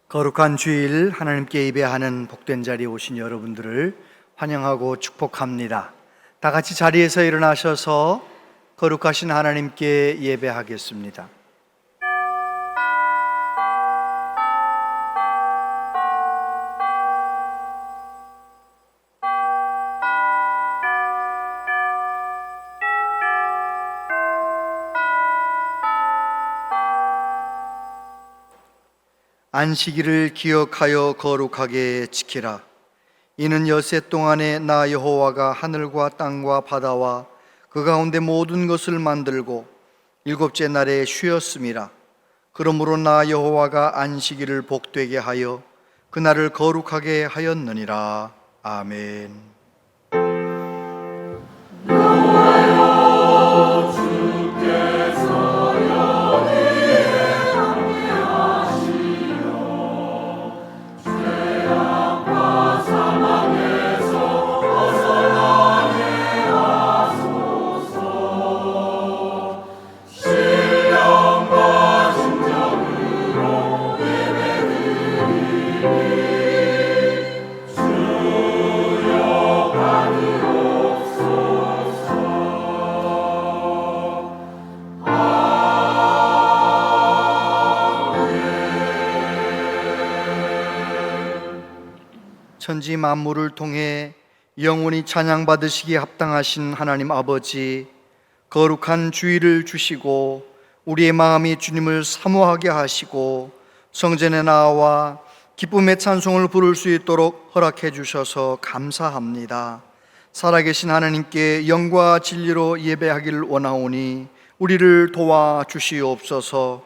거룩한 주일 하나님께 예배하는 복된 자리에 오신 여러분들을 환영하고 축복합니다. 다 같이 자리에서 일어나셔서 거룩하신 하나님께 예배하겠습니다. 안식일을 기억하여 거룩하게 지키라. 이는 엿새 동안에 나 여호와가 하늘과 땅과 바다와 그 가운데 모든 것을 만들고 일곱째 날에 쉬었음이라. 그러므로 나 여호와가 안식일을 복되게 하여 그날을 거룩하게 하였느니라. 아멘. 천지 만물을 통해 영원히 찬양받으시기에 합당하신 하나님 아버지, 거룩한 주일을 주시고 우리의 마음이 주님을 사모하게 하시고 성전에 나와 기쁨의 찬송을 부를 수 있도록 허락해 주셔서 감사합니다. 살아계신 하나님께 영과 진리로 예배하기를 원하오니 우리를 도와주시옵소서.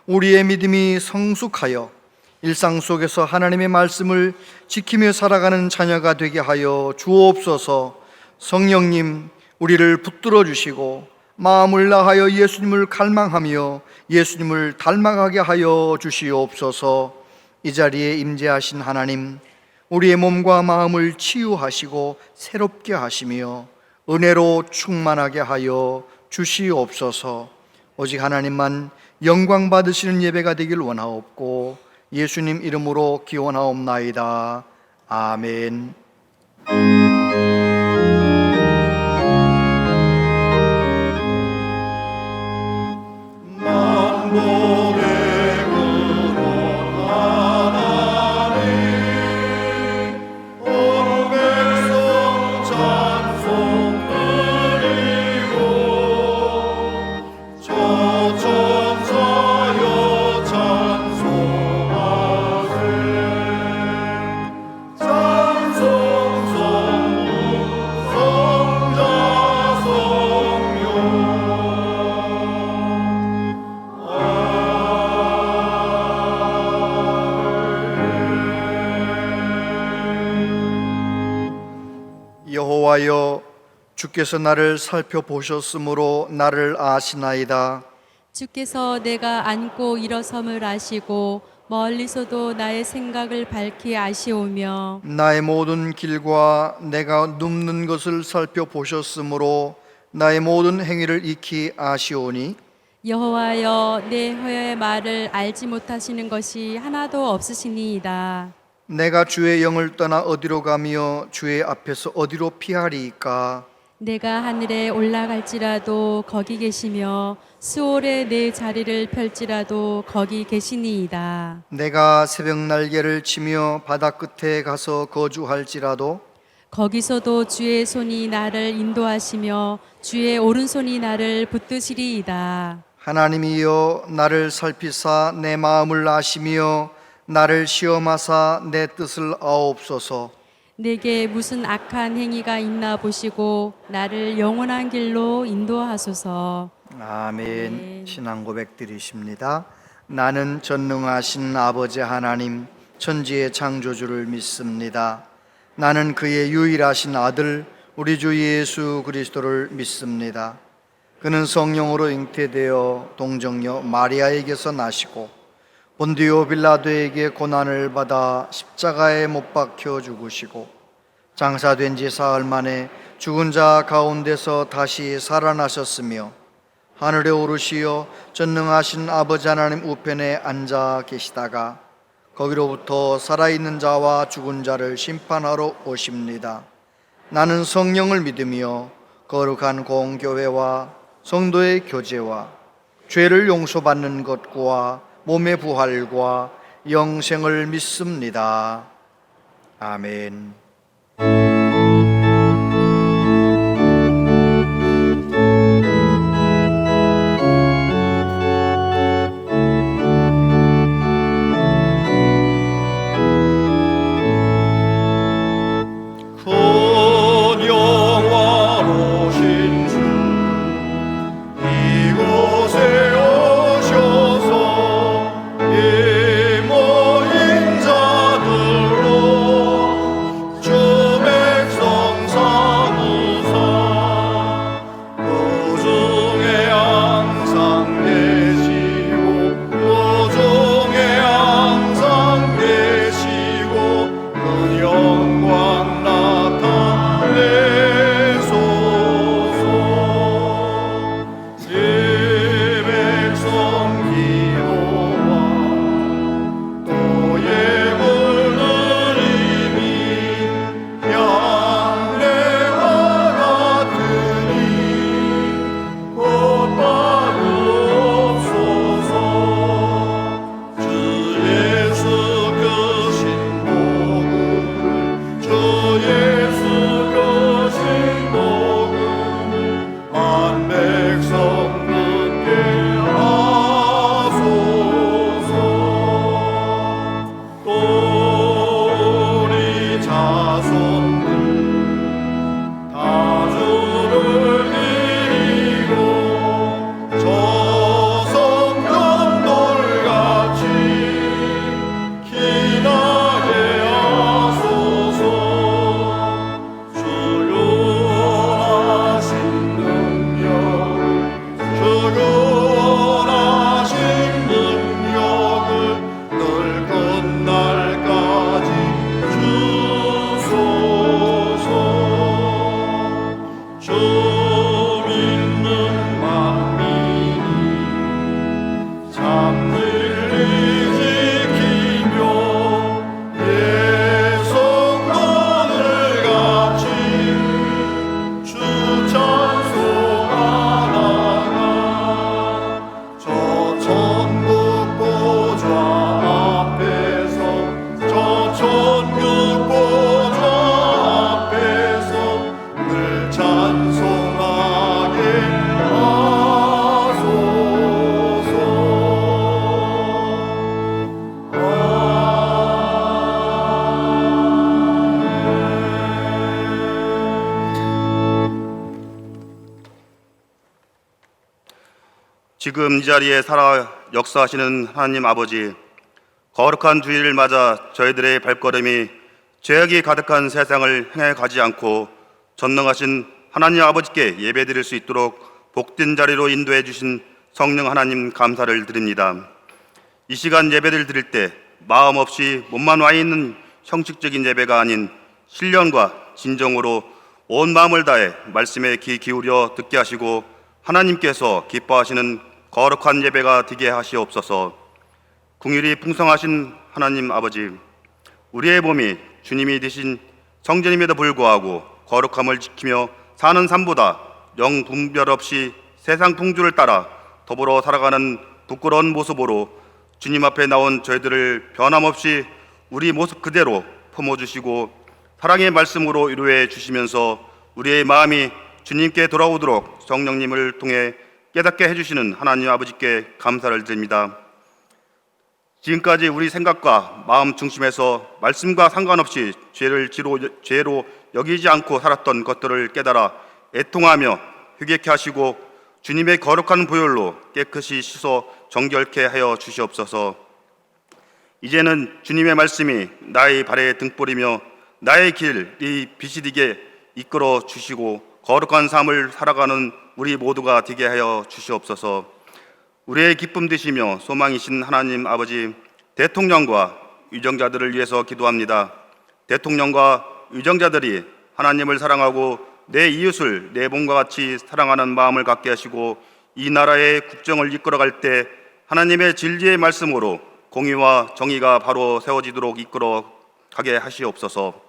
우리의 믿음이 성숙하여 일상 속에서 하나님의 말씀을 지키며 살아가는 자녀가 되게 하여 주옵소서. 성령님, 우리를 붙들어 주시고 마음을 다하여 예수님을 갈망하며 예수님을 닮아가게 하여 주시옵소서. 이 자리에 임재하신 하나님, 우리의 몸과 마음을 치유하시고 새롭게 하시며 은혜로 충만하게 하여 주시옵소서. 오직 하나님만 영광 받으시는 예배가 되길 원하옵고 예수님 이름으로 기원하옵나이다. 아멘. 여호와여, 주께서 나를 살펴보셨으므로 나를 아시나이다. 주께서 내가 앉고 일어섬을 아시고 멀리서도 나의 생각을 밝히 아시오며 나의 모든 길과 내가 눕는 것을 살펴보셨으므로 나의 모든 행위를 익히 아시오니 여호와여, 내 혀의 말을 알지 못하시는 것이 하나도 없으시니이다. 내가 주의 영을 떠나 어디로 가며 주의 앞에서 어디로 피하리이까? 내가 하늘에 올라갈지라도 거기 계시며 수월에 내 자리를 펼지라도 거기 계시니이다. 내가 새벽 날개를 치며 바다 끝에 가서 거주할지라도 거기서도 주의 손이 나를 인도하시며 주의 오른손이 나를 붙드시리이다. 하나님이여, 나를 살피사 내 마음을 아시며 나를 시험하사 내 뜻을 아옵소서. 내게 무슨 악한 행위가 있나 보시고 나를 영원한 길로 인도하소서. 아멘. 신앙 고백 드리십니다. 나는 전능하신 아버지 하나님, 천지의 창조주를 믿습니다. 나는 그의 유일하신 아들 우리 주 예수 그리스도를 믿습니다. 그는 성령으로 잉태되어 동정녀 마리아에게서 나시고 본디오 빌라도에게 고난을 받아 십자가에 못 박혀 죽으시고 장사된 지 사흘 만에 죽은 자 가운데서 다시 살아나셨으며 하늘에 오르시어 전능하신 아버지 하나님 우편에 앉아 계시다가 거기로부터 살아있는 자와 죽은 자를 심판하러 오십니다. 나는 성령을 믿으며 거룩한 공교회와 성도의 교제와 죄를 용서받는 것과 몸의 부활과 영생을 믿습니다. 아멘. 지금 이 자리에 살아 역사하시는 하나님 아버지, 거룩한 주일을 맞아 저희들의 발걸음이 죄악이 가득한 세상을 향해 가지 않고 전능하신 하나님 아버지께 예배드릴 수 있도록 복된 자리로 인도해 주신 성령 하나님 감사를 드립니다. 이 시간 예배를 드릴 때 마음 없이 몸만 와 있는 형식적인 예배가 아닌 신령과 진정으로 온 마음을 다해 말씀에 귀 기울여 듣게 하시고 하나님께서 기뻐하시는 거룩한 예배가 되게 하시옵소서. 긍휼이 풍성하신 하나님 아버지, 우리의 몸이 주님이 되신 성전임에도 불구하고 거룩함을 지키며 사는 삶보다 영 분별 없이 세상 풍조를 따라 더불어 살아가는 부끄러운 모습으로 주님 앞에 나온 저희들을 변함없이 우리 모습 그대로 품어주시고 사랑의 말씀으로 위로해 주시면서 우리의 마음이 주님께 돌아오도록 성령님을 통해 깨닫게 해주시는 하나님 아버지께 감사를 드립니다. 지금까지 우리 생각과 마음 중심에서 말씀과 상관없이 죄로 여기지 않고 살았던 것들을 깨달아 애통하며 회개케 하시고 주님의 거룩한 보혈로 깨끗이 씻어 정결케 하여 주시옵소서. 이제는 주님의 말씀이 나의 발의 등불이며 나의 길이 빛이 되게 이끌어 주시고 거룩한 삶을 살아가는 우리 모두가 되게 하여 주시옵소서. 우리의 기쁨 되시며 소망이신 하나님 아버지, 대통령과 위정자들을 위해서 기도합니다. 대통령과 위정자들이 하나님을 사랑하고 내 이웃을 내 몸과 같이 사랑하는 마음을 갖게 하시고 이 나라의 국정을 이끌어갈 때 하나님의 진리의 말씀으로 공의와 정의가 바로 세워지도록 이끌어 가게 하시옵소서.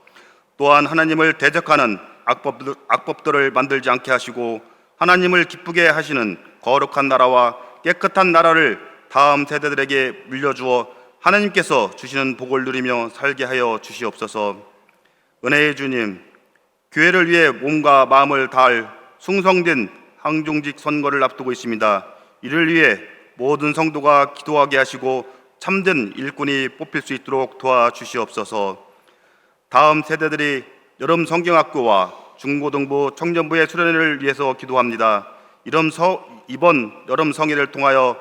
또한 하나님을 대적하는 악법들을 만들지 않게 하시고 하나님을 기쁘게 하시는 거룩한 나라와 깨끗한 나라를 다음 세대들에게 물려주어 하나님께서 주시는 복을 누리며 살게 하여 주시옵소서. 은혜의 주님, 교회를 위해 몸과 마음을 다할 충성된 항중직 선거를 앞두고 있습니다. 이를 위해 모든 성도가 기도하게 하시고 참된 일꾼이 뽑힐 수 있도록 도와주시옵소서. 다음 세대들이 여름 성경학교와 중고등부 청년부의 수련회를 위해서 기도합니다. 이번 여름 성회를 통하여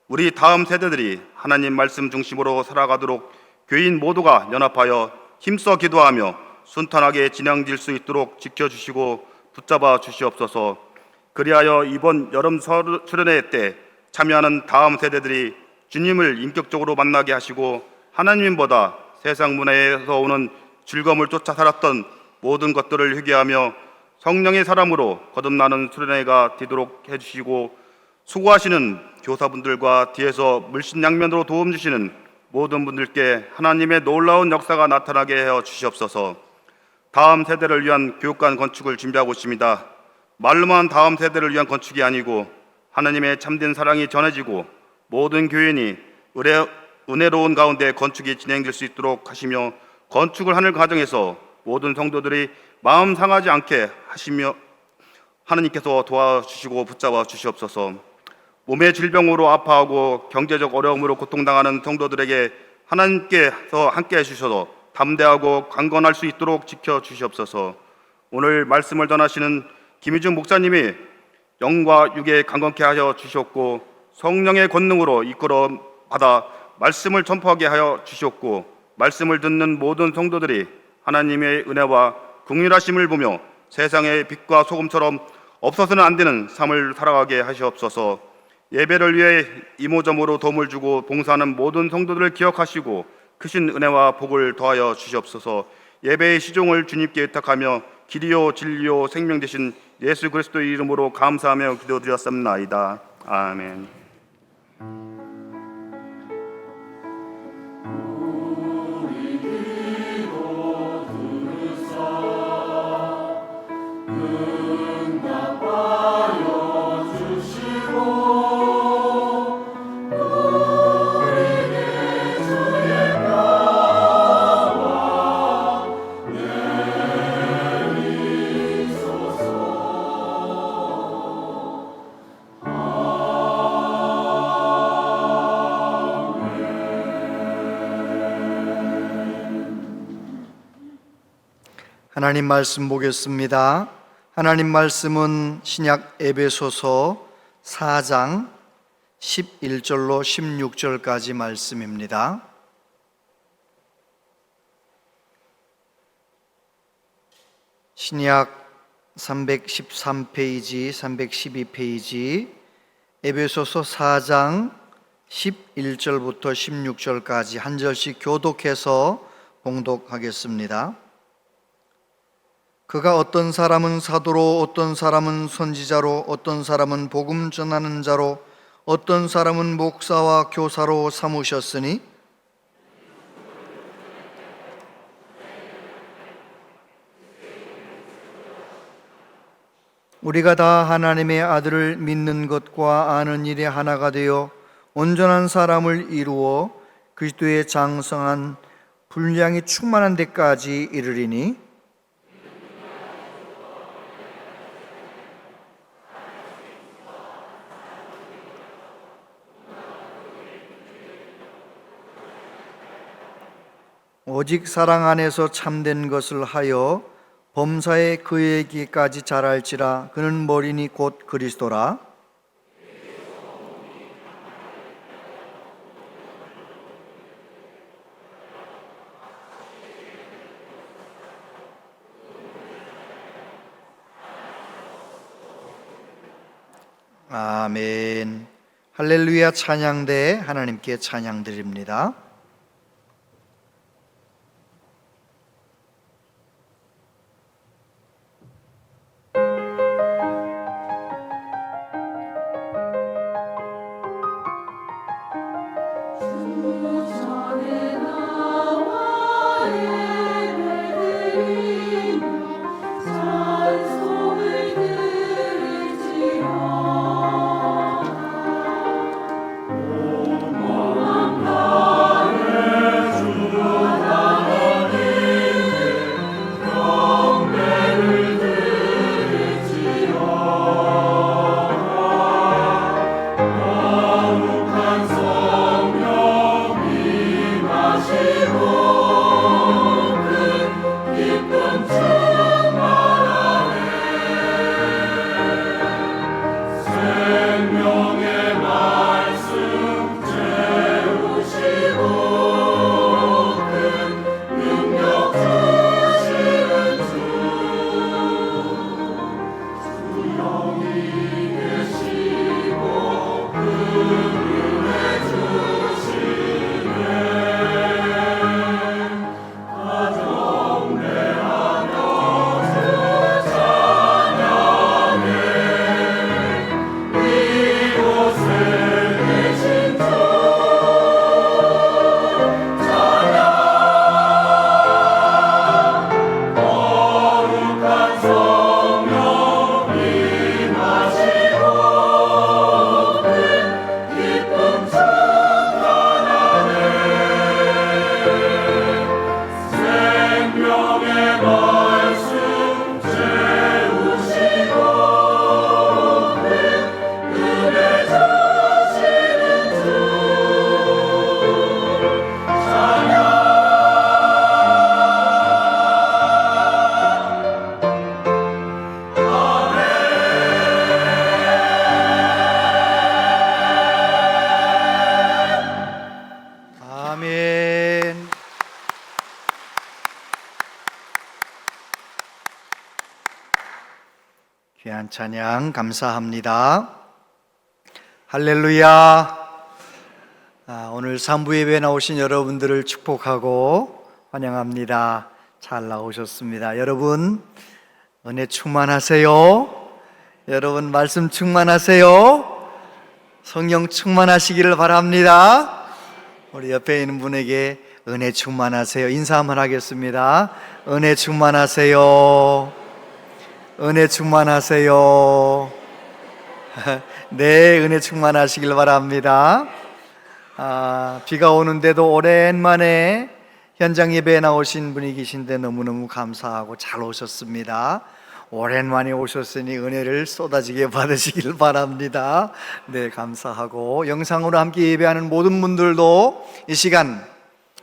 우리 다음 세대들이 하나님 말씀 중심으로 살아가도록 교인 모두가 연합하여 힘써 기도하며 순탄하게 진행될 수 있도록 지켜주시고 붙잡아 주시옵소서. 그리하여 이번 여름 수련회 때 참여하는 다음 세대들이 주님을 인격적으로 만나게 하시고 하나님보다 세상 문화에서 오는 즐거움을 쫓아 살았던 모든 것들을 회개하며 성령의 사람으로 거듭나는 수련회가 되도록 해주시고, 수고하시는 교사분들과 뒤에서 물신양면으로 도움 주시는 모든 분들께 하나님의 놀라운 역사가 나타나게 하여 주시옵소서. 다음 세대를 위한 교육관 건축을 준비하고 있습니다. 말로만 다음 세대를 위한 건축이 아니고 하나님의 참된 사랑이 전해지고 모든 교인이 은혜로운 가운데 건축이 진행될 수 있도록 하시며, 건축을 하는 과정에서 모든 성도들이 마음 상하지 않게 하시며 하나님께서 도와주시고 붙잡아 주시옵소서. 몸의 질병으로 아파하고 경제적 어려움으로 고통당하는 성도들에게 하나님께서 함께 해주셔서 담대하고 강건할 수 있도록 지켜주시옵소서. 오늘 말씀을 전하시는 김희준 목사님이 영과 육에 강건케 하여 주셨고 성령의 권능으로 이끌어 받아 말씀을 전파하게 하여 주셨고, 말씀을 듣는 모든 성도들이 하나님의 은혜와 긍휼하심을 보며 세상의 빛과 소금처럼 없어서는 안 되는 삶을 살아가게 하시옵소서. 예배를 위해 이모저모로 도움을 주고 봉사하는 모든 성도들을 기억하시고 크신 은혜와 복을 더하여 주시옵소서. 예배의 시종을 주님께 의탁하며 길이요 진리요 생명 되신 예수 그리스도의 이름으로 감사하며 기도드렸습나이다. 아멘. 하나님 말씀 보겠습니다. 하나님 말씀은 신약 에베소서 4장 11절로 16절까지 말씀입니다. 신약 313페이지, 312페이지, 에베소서 4장 11절부터 16절까지 한 절씩 교독해서 봉독하겠습니다. 그가 어떤 사람은 사도로, 어떤 사람은 선지자로, 어떤 사람은 복음 전하는 자로, 어떤 사람은 목사와 교사로 삼으셨으니 우리가 다 하나님의 아들을 믿는 것과 아는 일에 하나가 되어 온전한 사람을 이루어 그리스도의 장성한 분량이 충만한 데까지 이르리니, 오직 사랑 안에서 참된 것을 하여 범사에 그에게까지 자랄지라. 그는 머리니 곧 그리스도라. 아멘. 할렐루야. 찬양대 하나님께 찬양드립니다. 주 귀한 찬양 감사합니다. 할렐루야. 오늘 3부 예배에 나오신 여러분들을 축복하고 환영합니다. 잘 나오셨습니다. 여러분 은혜 충만하세요. 여러분 말씀 충만하세요. 성령 충만하시기를 바랍니다. 우리 옆에 있는 분에게 은혜 충만하세요. 인사 한번 하겠습니다. 은혜 충만하세요. 은혜 충만하세요. 네, 은혜 충만하시길 바랍니다. 비가 오는데도 오랜만에 현장 예배에 나오신 분이 계신데 너무너무 감사하고 잘 오셨습니다. 오랜만에 오셨으니 은혜를 쏟아지게 받으시길 바랍니다. 네, 감사하고 영상으로 함께 예배하는 모든 분들도 이 시간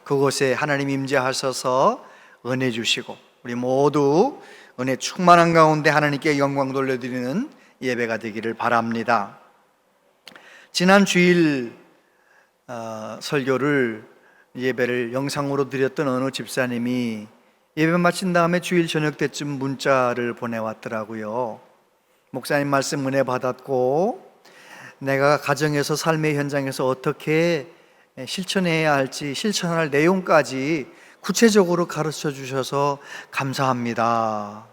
그곳에 하나님 임재하셔서 은혜 주시고 우리 모두 은혜 충만한 가운데 하나님께 영광 돌려드리는 예배가 되기를 바랍니다. 지난 주일 설교를 예배를 영상으로 드렸던 어느 집사님이 예배 마친 다음에 주일 저녁 때쯤 문자를 보내왔더라고요. 목사님 말씀 은혜 받았고 내가 가정에서 삶의 현장에서 어떻게 실천해야 할지 실천할 내용까지 구체적으로 가르쳐 주셔서 감사합니다.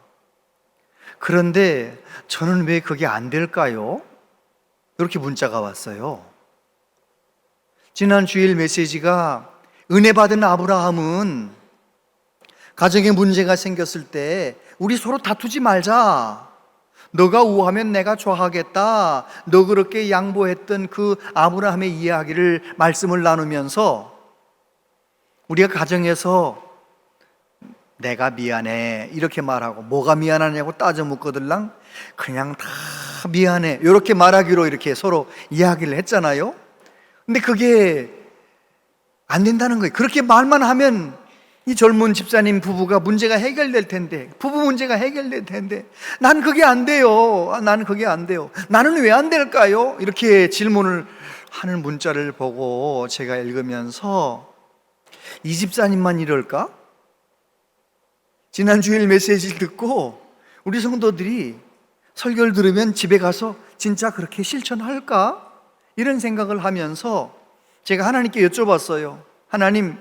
그런데 저는 왜 그게 안 될까요? 이렇게 문자가 왔어요. 지난 주일 메시지가 은혜 받은 아브라함은 가정에 문제가 생겼을 때 우리 서로 다투지 말자. 너가 우하면 내가 좌하겠다. 너 그렇게 양보했던 그 아브라함의 이야기를 말씀을 나누면서 우리가 가정에서 내가 미안해 이렇게 말하고 뭐가 미안하냐고 따져 묻거들랑 그냥 다 미안해 이렇게 말하기로 이렇게 서로 이야기를 했잖아요. 근데 그게 안 된다는 거예요. 그렇게 말만 하면 이 젊은 집사님 부부가 문제가 해결될 텐데, 부부 문제가 해결될 텐데 난 그게 안 돼요. 나는 그게 안 돼요. 나는 왜 안 될까요? 이렇게 질문을 하는 문자를 보고 제가 읽으면서 이 집사님만 이럴까? 지난 주일 메시지를 듣고 우리 성도들이 설교를 들으면 집에 가서 진짜 그렇게 실천할까? 이런 생각을 하면서 제가 하나님께 여쭤봤어요. 하나님,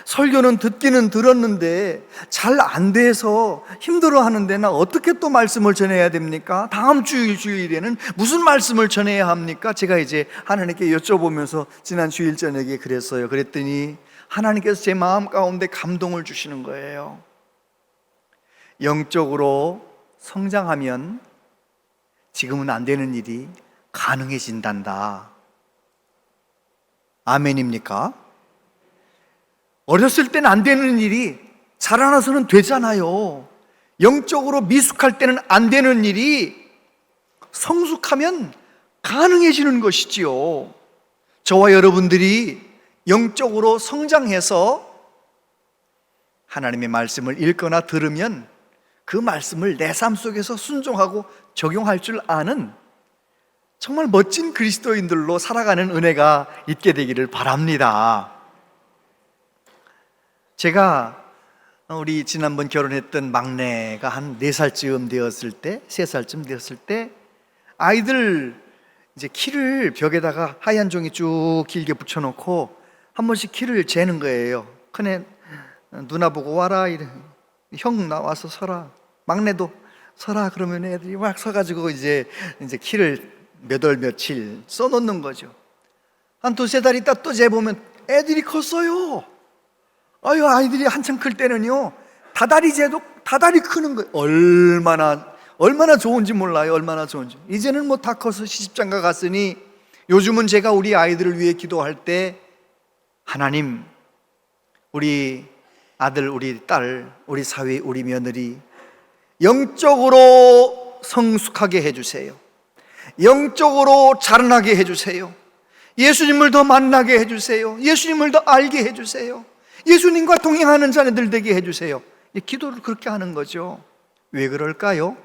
설교는 듣기는 들었는데 잘 안 돼서 힘들어하는데 나 어떻게 또 말씀을 전해야 됩니까? 다음 주일에는 무슨 말씀을 전해야 합니까? 제가 이제 하나님께 여쭤보면서 지난 주일 저녁에 그랬어요. 그랬더니 하나님께서 제 마음 가운데 감동을 주시는 거예요. 영적으로 성장하면 지금은 안 되는 일이 가능해진단다. 아멘입니까? 어렸을 때는 안 되는 일이 자라나서는 되잖아요. 영적으로 미숙할 때는 안 되는 일이 성숙하면 가능해지는 것이지요. 저와 여러분들이 영적으로 성장해서 하나님의 말씀을 읽거나 들으면 그 말씀을 내 삶 속에서 순종하고 적용할 줄 아는 정말 멋진 그리스도인들로 살아가는 은혜가 있게 되기를 바랍니다. 제가 우리 지난번 결혼했던 막내가 한 4살쯤 되었을 때, 3살쯤 되었을 때 아이들 이제 키를 벽에다가 하얀 종이 쭉 길게 붙여놓고 한 번씩 키를 재는 거예요. 큰애 누나 보고 와라, 이래. 형 나와서 서라. 막내도 서라. 그러면 애들이 막 서가지고 이제 키를 몇 월 며칠 써놓는 거죠. 한 2-3달 있다 또 재보면 애들이 컸어요. 아이들이 한참 클 때는요, 다달이 재도 다달이 크는 거예요. 얼마나 좋은지 몰라요. 얼마나 좋은지. 이제는 뭐 다 커서 시집장가 갔으니 요즘은 제가 우리 아이들을 위해 기도할 때 하나님, 우리 아들, 우리 딸, 우리 사위, 우리 며느리 영적으로 성숙하게 해주세요. 영적으로 자라나게 해주세요. 예수님을 더 만나게 해주세요. 예수님을 더 알게 해주세요. 예수님과 동행하는 자녀들 되게 해주세요. 기도를 그렇게 하는 거죠. 왜 그럴까요?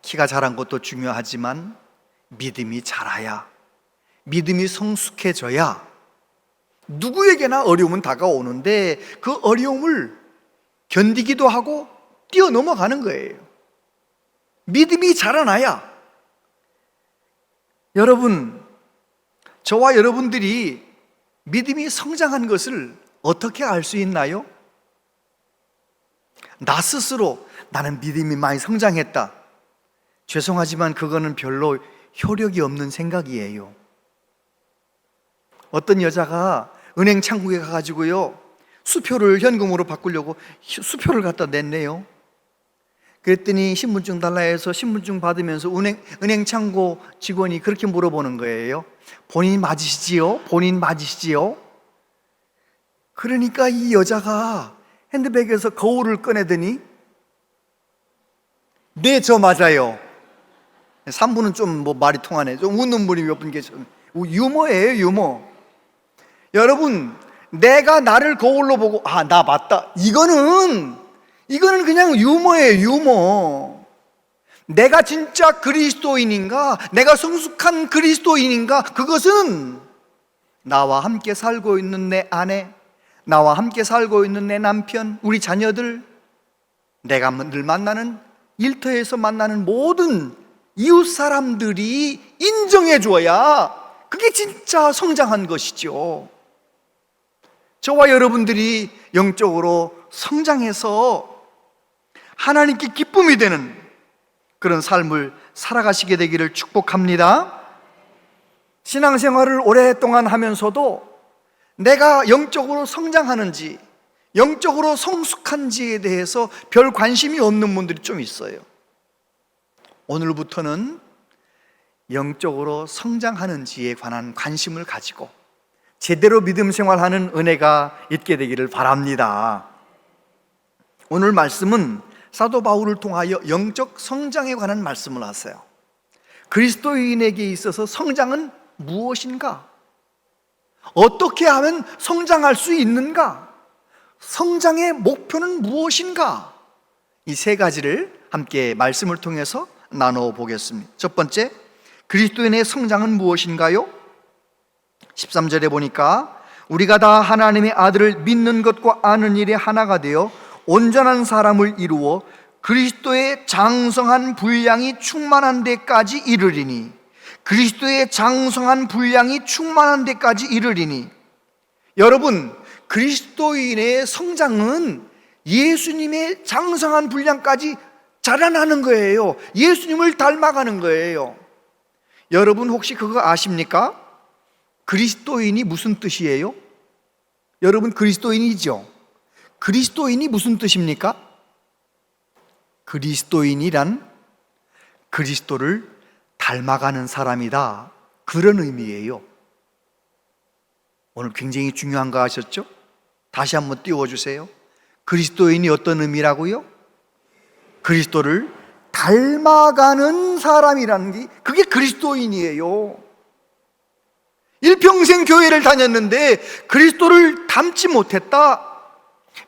키가 자란 것도 중요하지만 믿음이 자라야, 믿음이 성숙해져야 누구에게나 어려움은 다가오는데 그 어려움을 견디기도 하고 뛰어넘어가는 거예요. 믿음이 자라나야. 여러분, 저와 여러분들이 믿음이 성장한 것을 어떻게 알 수 있나요? 나 스스로 나는 믿음이 많이 성장했다. 죄송하지만 그거는 별로 효력이 없는 생각이에요. 어떤 여자가 은행 창구에 가가지고요, 수표를 현금으로 바꾸려고 수표를 갖다 냈네요. 그랬더니 신분증 달라 해서 신분증 받으면서 은행 창고 직원이 그렇게 물어보는 거예요. 본인 맞으시지요? 본인 맞으시지요? 그러니까 이 여자가 핸드백에서 거울을 꺼내더니 네, 저 맞아요. 3분은 좀 말이 통하네. 좀 웃는 분이 몇 분 계셔. 유머예요, 유머. 여러분, 내가 나를 거울로 보고 나 맞다. 이거는 그냥 유머예요, 유머. 내가 진짜 그리스도인인가? 내가 성숙한 그리스도인인가? 그것은 나와 함께 살고 있는 내 아내, 나와 함께 살고 있는 내 남편, 우리 자녀들, 내가 늘 만나는 일터에서 만나는 모든 이웃 사람들이 인정해 줘야 그게 진짜 성장한 것이죠. 저와 여러분들이 영적으로 성장해서 하나님께 기쁨이 되는 그런 삶을 살아가시게 되기를 축복합니다. 신앙생활을 오랫동안 하면서도 내가 영적으로 성장하는지, 영적으로 성숙한지에 대해서 별 관심이 없는 분들이 좀 있어요. 오늘부터는 영적으로 성장하는지에 관한 관심을 가지고 제대로 믿음 생활하는 은혜가 있게 되기를 바랍니다. 오늘 말씀은 사도 바울을 통하여 영적 성장에 관한 말씀을 하세요. 그리스도인에게 있어서 성장은 무엇인가? 어떻게 하면 성장할 수 있는가? 성장의 목표는 무엇인가? 이 세 가지를 함께 말씀을 통해서 나눠 보겠습니다. 첫 번째, 그리스도인의 성장은 무엇인가요? 13절에 보니까 우리가 다 하나님의 아들을 믿는 것과 아는 일에 하나가 되어 온전한 사람을 이루어 그리스도의 장성한 분량이 충만한 데까지 이르리니, 그리스도의 장성한 분량이 충만한 데까지 이르리니. 여러분, 그리스도인의 성장은 예수님의 장성한 분량까지 자라나는 거예요. 예수님을 닮아가는 거예요. 여러분 혹시 그거 아십니까? 그리스도인이 무슨 뜻이에요? 여러분 그리스도인이죠? 그리스도인이 무슨 뜻입니까? 그리스도인이란 그리스도를 닮아가는 사람이다, 그런 의미예요. 오늘 굉장히 중요한 거 아셨죠? 다시 한번 띄워주세요. 그리스도인이 어떤 의미라고요? 그리스도를 닮아가는 사람이라는 게, 그게 그리스도인이에요. 일평생 교회를 다녔는데 그리스도를 닮지 못했다?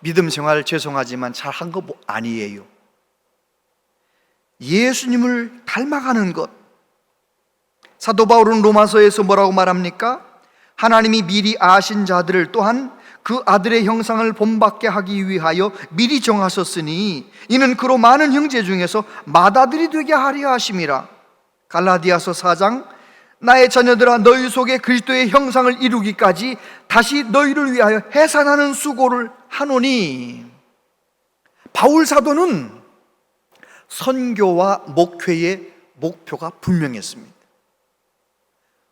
믿음 생활 죄송하지만 잘한 거 아니에요. 예수님을 닮아가는 것. 사도 바울은 로마서에서 뭐라고 말합니까? 하나님이 미리 아신 자들을 또한 그 아들의 형상을 본받게 하기 위하여 미리 정하셨으니 이는 그로 많은 형제 중에서 맏아들이 되게 하려 하심이라. 갈라디아서 4장, 나의 자녀들아 너희 속에 그리스도의 형상을 이루기까지 다시 너희를 위하여 해산하는 수고를 하노니. 바울 사도는 선교와 목회의 목표가 분명했습니다.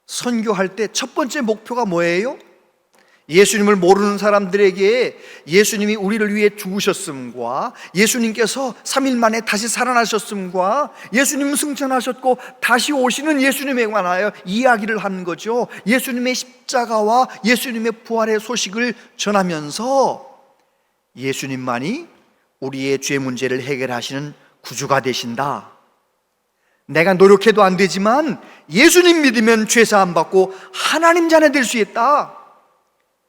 선교할 때 첫 번째 목표가 뭐예요? 예수님을 모르는 사람들에게 예수님이 우리를 위해 죽으셨음과 예수님께서 3일 만에 다시 살아나셨음과 예수님 승천하셨고 다시 오시는 예수님에 관하여 이야기를 하는 거죠. 예수님의 십자가와 예수님의 부활의 소식을 전하면서 예수님만이 우리의 죄 문제를 해결하시는 구주가 되신다. 내가 노력해도 안 되지만 예수님 믿으면 죄 사함 받고 하나님 자녀 될 수 있다.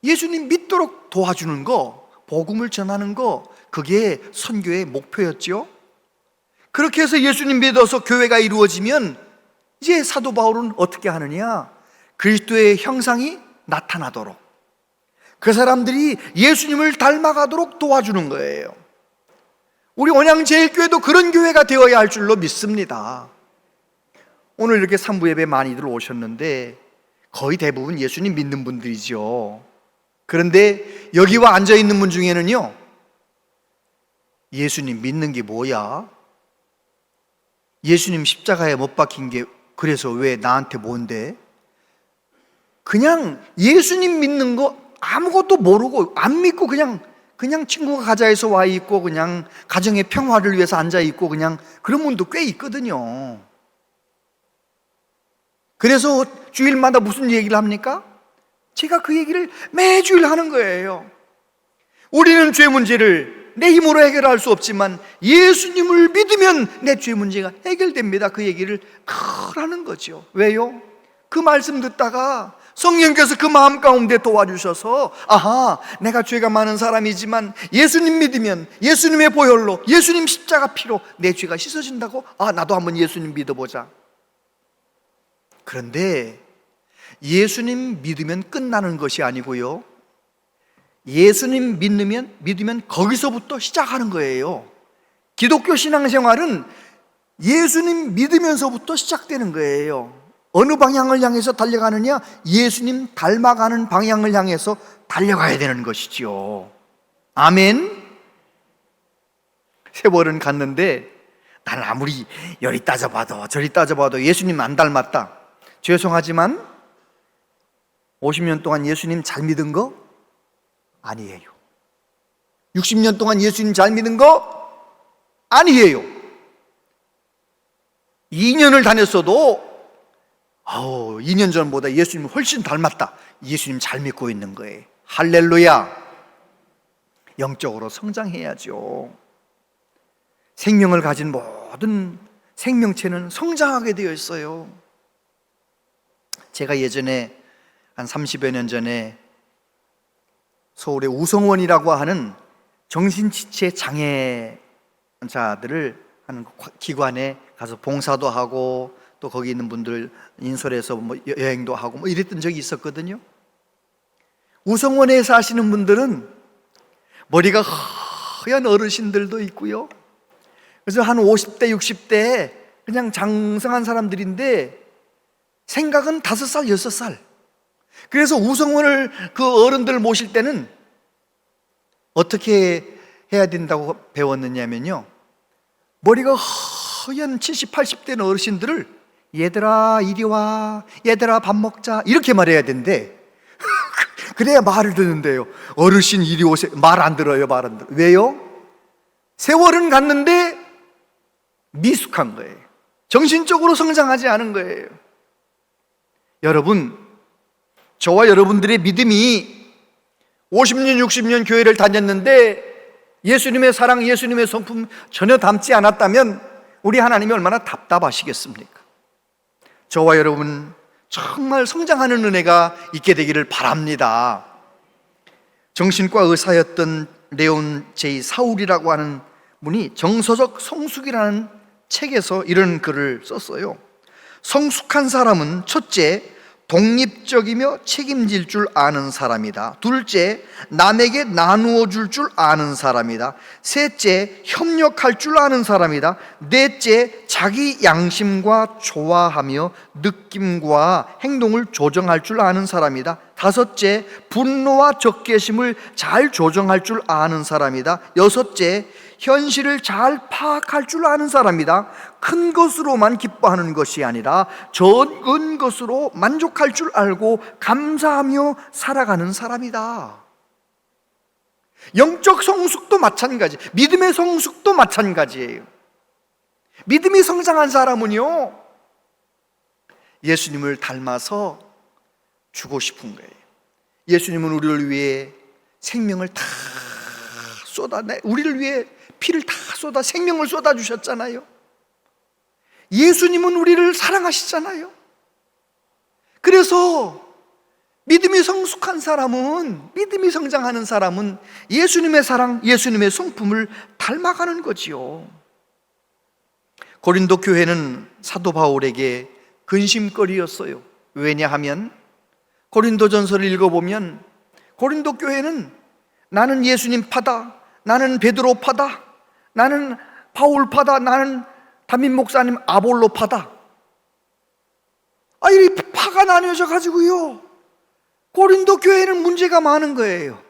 예수님 믿도록 도와주는 거, 복음을 전하는 거, 그게 선교의 목표였죠. 그렇게 해서 예수님 믿어서 교회가 이루어지면 이제 사도 바울은 어떻게 하느냐? 그리스도의 형상이 나타나도록, 그 사람들이 예수님을 닮아가도록 도와주는 거예요. 우리 온양제일교회도 그런 교회가 되어야 할 줄로 믿습니다. 오늘 이렇게 산부 예배 많이들 오셨는데 거의 대부분 예수님 믿는 분들이죠. 그런데 여기와 앉아 있는 분 중에는요, 예수님 믿는 게 뭐야? 예수님 십자가에 못 박힌 게 그래서 왜 나한테 뭔데? 그냥 예수님 믿는 거 아무것도 모르고 안 믿고 그냥 친구가 가자해서 와 있고 그냥 가정의 평화를 위해서 앉아 있고 그냥 그런 분도 꽤 있거든요. 그래서 주일마다 무슨 얘기를 합니까? 제가 그 얘기를 매주일 하는 거예요. 우리는 죄 문제를 내 힘으로 해결할 수 없지만 예수님을 믿으면 내 죄 문제가 해결됩니다. 그 얘기를 늘 하는 거죠. 왜요? 그 말씀 듣다가 성령께서 그 마음 가운데 도와주셔서, 아하, 내가 죄가 많은 사람이지만 예수님 믿으면 예수님의 보혈로, 예수님 십자가 피로 내 죄가 씻어진다고? 아, 나도 한번 예수님 믿어보자. 그런데 예수님 믿으면 끝나는 것이 아니고요, 예수님 믿으면 거기서부터 시작하는 거예요. 기독교 신앙생활은 예수님 믿으면서부터 시작되는 거예요. 어느 방향을 향해서 달려가느냐? 예수님 닮아가는 방향을 향해서 달려가야 되는 것이죠. 아멘. 세월은 갔는데 난 아무리 여리 따져봐도 저리 따져봐도 예수님 안 닮았다. 죄송하지만 50년 동안 예수님 잘 믿은 거 아니에요. 60년 동안 예수님 잘 믿은 거 아니에요. 2년을 다녔어도 2년 전보다 예수님 훨씬 닮았다. 예수님 잘 믿고 있는 거예요. 할렐루야. 영적으로 성장해야죠. 생명을 가진 모든 생명체는 성장하게 되어 있어요. 제가 예전에 한 30여 년 전에 서울의 우성원이라고 하는 정신지체 장애자들을 하는 기관에 가서 봉사도 하고 또 거기 있는 분들 인솔해서 여행도 하고 이랬던 적이 있었거든요. 우성원에 사시는 분들은 머리가 하얀 어르신들도 있고요. 그래서 한 50대, 60대 그냥 장성한 사람들인데 생각은 5살, 6살. 그래서 우성원을 그 어른들 모실 때는 어떻게 해야 된다고 배웠느냐면요, 머리가 하얀 70, 80대 어르신들을 얘들아 이리 와, 얘들아 밥 먹자 이렇게 말해야 된대. 그래야 말을 듣는데요. 어르신 이리 오세요. 말 안 들어요. 말 안 들어요. 왜요? 세월은 갔는데 미숙한 거예요. 정신적으로 성장하지 않은 거예요. 여러분, 저와 여러분들의 믿음이 50년, 60년 교회를 다녔는데 예수님의 사랑, 예수님의 성품 전혀 담지 않았다면 우리 하나님이 얼마나 답답하시겠습니까? 저와 여러분 정말 성장하는 은혜가 있게 되기를 바랍니다. 정신과 의사였던 레온 제이 사울이라고 하는 분이 정서적 성숙이라는 책에서 이런 글을 썼어요. 성숙한 사람은 첫째, 독립적이며 책임질 줄 아는 사람이다. 둘째, 남에게 나누어 줄 줄 아는 사람이다. 셋째, 협력할 줄 아는 사람이다. 넷째, 자기 양심과 조화하며 느낌과 행동을 조정할 줄 아는 사람이다. 다섯째, 분노와 적개심을 잘 조정할 줄 아는 사람이다. 여섯째, 현실을 잘 파악할 줄 아는 사람이다. 큰 것으로만 기뻐하는 것이 아니라 적은 것으로 만족할 줄 알고 감사하며 살아가는 사람이다. 영적 성숙도 마찬가지, 믿음의 성숙도 마찬가지예요. 믿음이 성장한 사람은요, 예수님을 닮아서 주고 싶은 거예요. 예수님은 우리를 위해 생명을 다 쏟아내, 우리를 위해 피를 다 쏟아 생명을 쏟아주셨잖아요. 예수님은 우리를 사랑하시잖아요. 그래서 믿음이 성숙한 사람은, 믿음이 성장하는 사람은 예수님의 사랑, 예수님의 성품을 닮아가는 거지요. 고린도 교회는 사도 바울에게 근심거리였어요. 왜냐하면 고린도전서를 읽어보면 고린도 교회는 나는 예수님 파다, 나는 베드로 파다, 나는 바울파다, 나는 담임 목사님 아볼로파다. 이 파가 나뉘어져 가지고요, 고린도 교회는 문제가 많은 거예요.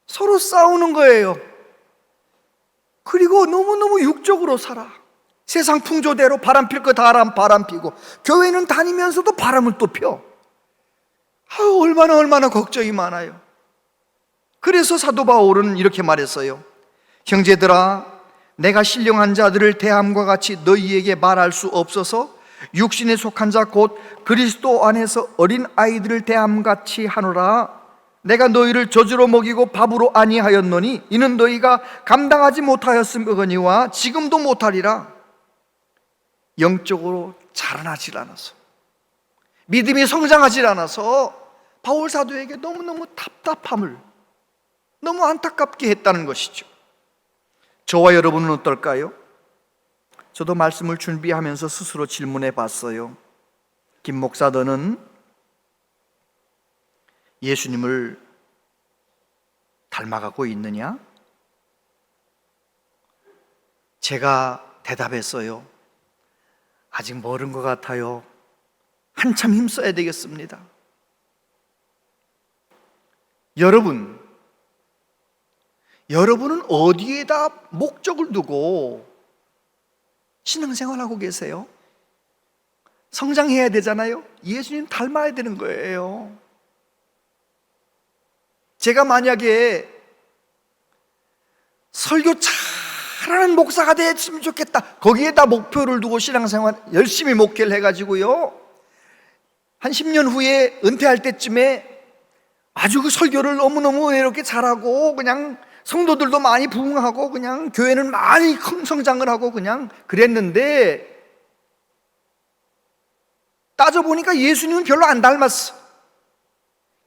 서로 싸우는 거예요. 그리고 너무너무 육적으로 살아. 세상 풍조대로 바람 필 거 다 바람 피고, 교회는 다니면서도 바람을 또 펴. 얼마나 걱정이 많아요. 그래서 사도 바울은 이렇게 말했어요. 형제들아, 내가 신령한 자들을 대함과 같이 너희에게 말할 수 없어서 육신에 속한 자 곧 그리스도 안에서 어린 아이들을 대함같이 하노라. 내가 너희를 저주로 먹이고 밥으로 아니하였노니 이는 너희가 감당하지 못하였음거니와 지금도 못하리라. 영적으로 자라나질 않아서, 믿음이 성장하질 않아서 바울 사도에게 너무너무 답답함을, 너무 안타깝게 했다는 것이죠. 저와 여러분은 어떨까요? 저도 말씀을 준비하면서 스스로 질문해 봤어요. 김 목사, 너는 예수님을 닮아가고 있느냐? 제가 대답했어요. 아직 멀은 것 같아요. 한참 힘써야 되겠습니다. 여러분은 어디에다 목적을 두고 신앙생활하고 계세요? 성장해야 되잖아요. 예수님 닮아야 되는 거예요. 제가 만약에 설교 잘하는 목사가 됐으면 좋겠다, 거기에다 목표를 두고 신앙생활 열심히 목회를 해가지고요, 한 10년 후에 은퇴할 때쯤에 아주 그 설교를 너무너무 이렇게 잘하고, 그냥 성도들도 많이 부흥하고, 그냥 교회는 많이 성장을 하고 그냥 그랬는데, 따져보니까 예수님은 별로 안 닮았어.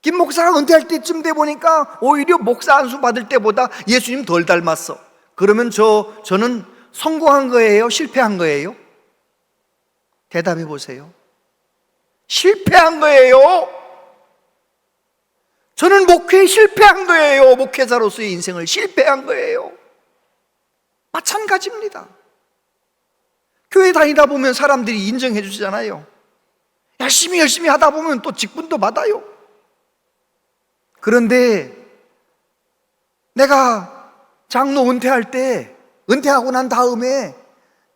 김 목사가 은퇴할 때쯤 돼 보니까 오히려 목사 안수 받을 때보다 예수님 덜 닮았어. 그러면 저는 성공한 거예요? 실패한 거예요? 대답해 보세요. 실패한 거예요. 저는 목회에 실패한 거예요. 목회자로서의 인생을 실패한 거예요. 마찬가지입니다. 교회 다니다 보면 사람들이 인정해 주잖아요. 열심히 하다 보면 또 직분도 받아요. 그런데 내가 장로 은퇴하고 난 다음에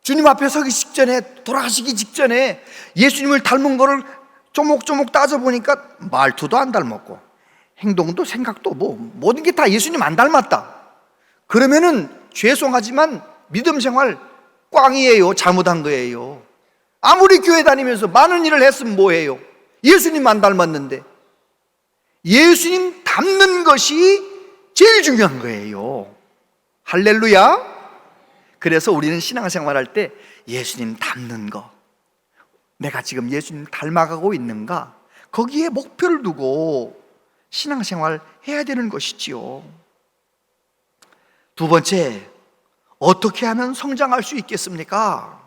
주님 앞에 서기 직전에, 돌아가시기 직전에 예수님을 닮은 거를 조목조목 따져보니까 말투도 안 닮았고 행동도 생각도 모든 게 다 예수님 안 닮았다. 그러면은 죄송하지만 믿음 생활 꽝이에요. 잘못한 거예요. 아무리 교회 다니면서 많은 일을 했으면 뭐해요? 예수님 안 닮았는데. 예수님 닮는 것이 제일 중요한 거예요. 할렐루야. 그래서 우리는 신앙생활 할 때 예수님 닮는 거, 내가 지금 예수님 닮아가고 있는가, 거기에 목표를 두고 신앙생활 해야 되는 것이지요. 두 번째, 어떻게 하면 성장할 수 있겠습니까?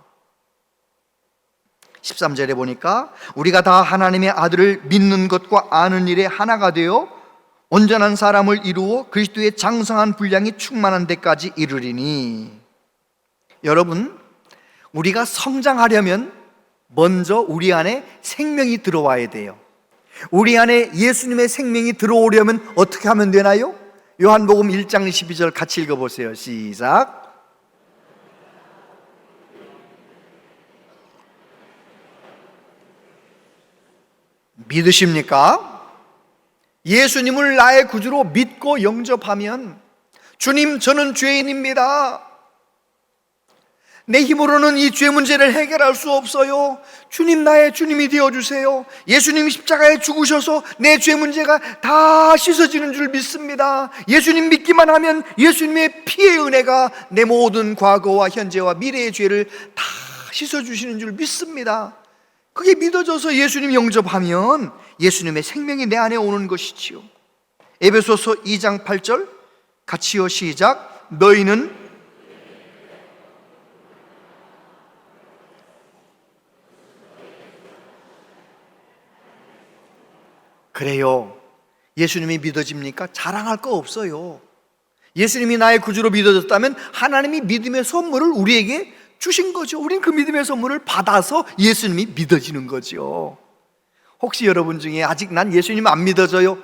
13절에 보니까 우리가 다 하나님의 아들을 믿는 것과 아는 일에 하나가 되어 온전한 사람을 이루어 그리스도의 장성한 분량이 충만한 데까지 이르리니. 여러분, 우리가 성장하려면 먼저 우리 안에 생명이 들어와야 돼요. 우리 안에 예수님의 생명이 들어오려면 어떻게 하면 되나요? 요한복음 1장 12절 같이 읽어보세요. 시작. 믿으십니까? 예수님을 나의 구주로 믿고 영접하면, 주님, 저는 죄인입니다. 내 힘으로는 이 죄 문제를 해결할 수 없어요. 주님, 나의 주님이 되어주세요. 예수님이 십자가에 죽으셔서 내 죄 문제가 다 씻어지는 줄 믿습니다. 예수님 믿기만 하면 예수님의 피의 은혜가 내 모든 과거와 현재와 미래의 죄를 다 씻어주시는 줄 믿습니다. 그게 믿어져서 예수님 영접하면 예수님의 생명이 내 안에 오는 것이지요. 에베소서 2장 8절 같이요, 시작. 너희는 그래요. 예수님이 믿어집니까? 자랑할 거 없어요. 예수님이 나의 구주로 믿어졌다면 하나님이 믿음의 선물을 우리에게 주신 거죠. 우린 그 믿음의 선물을 받아서 예수님이 믿어지는 거죠. 혹시 여러분 중에 아직 난 예수님 안 믿어져요?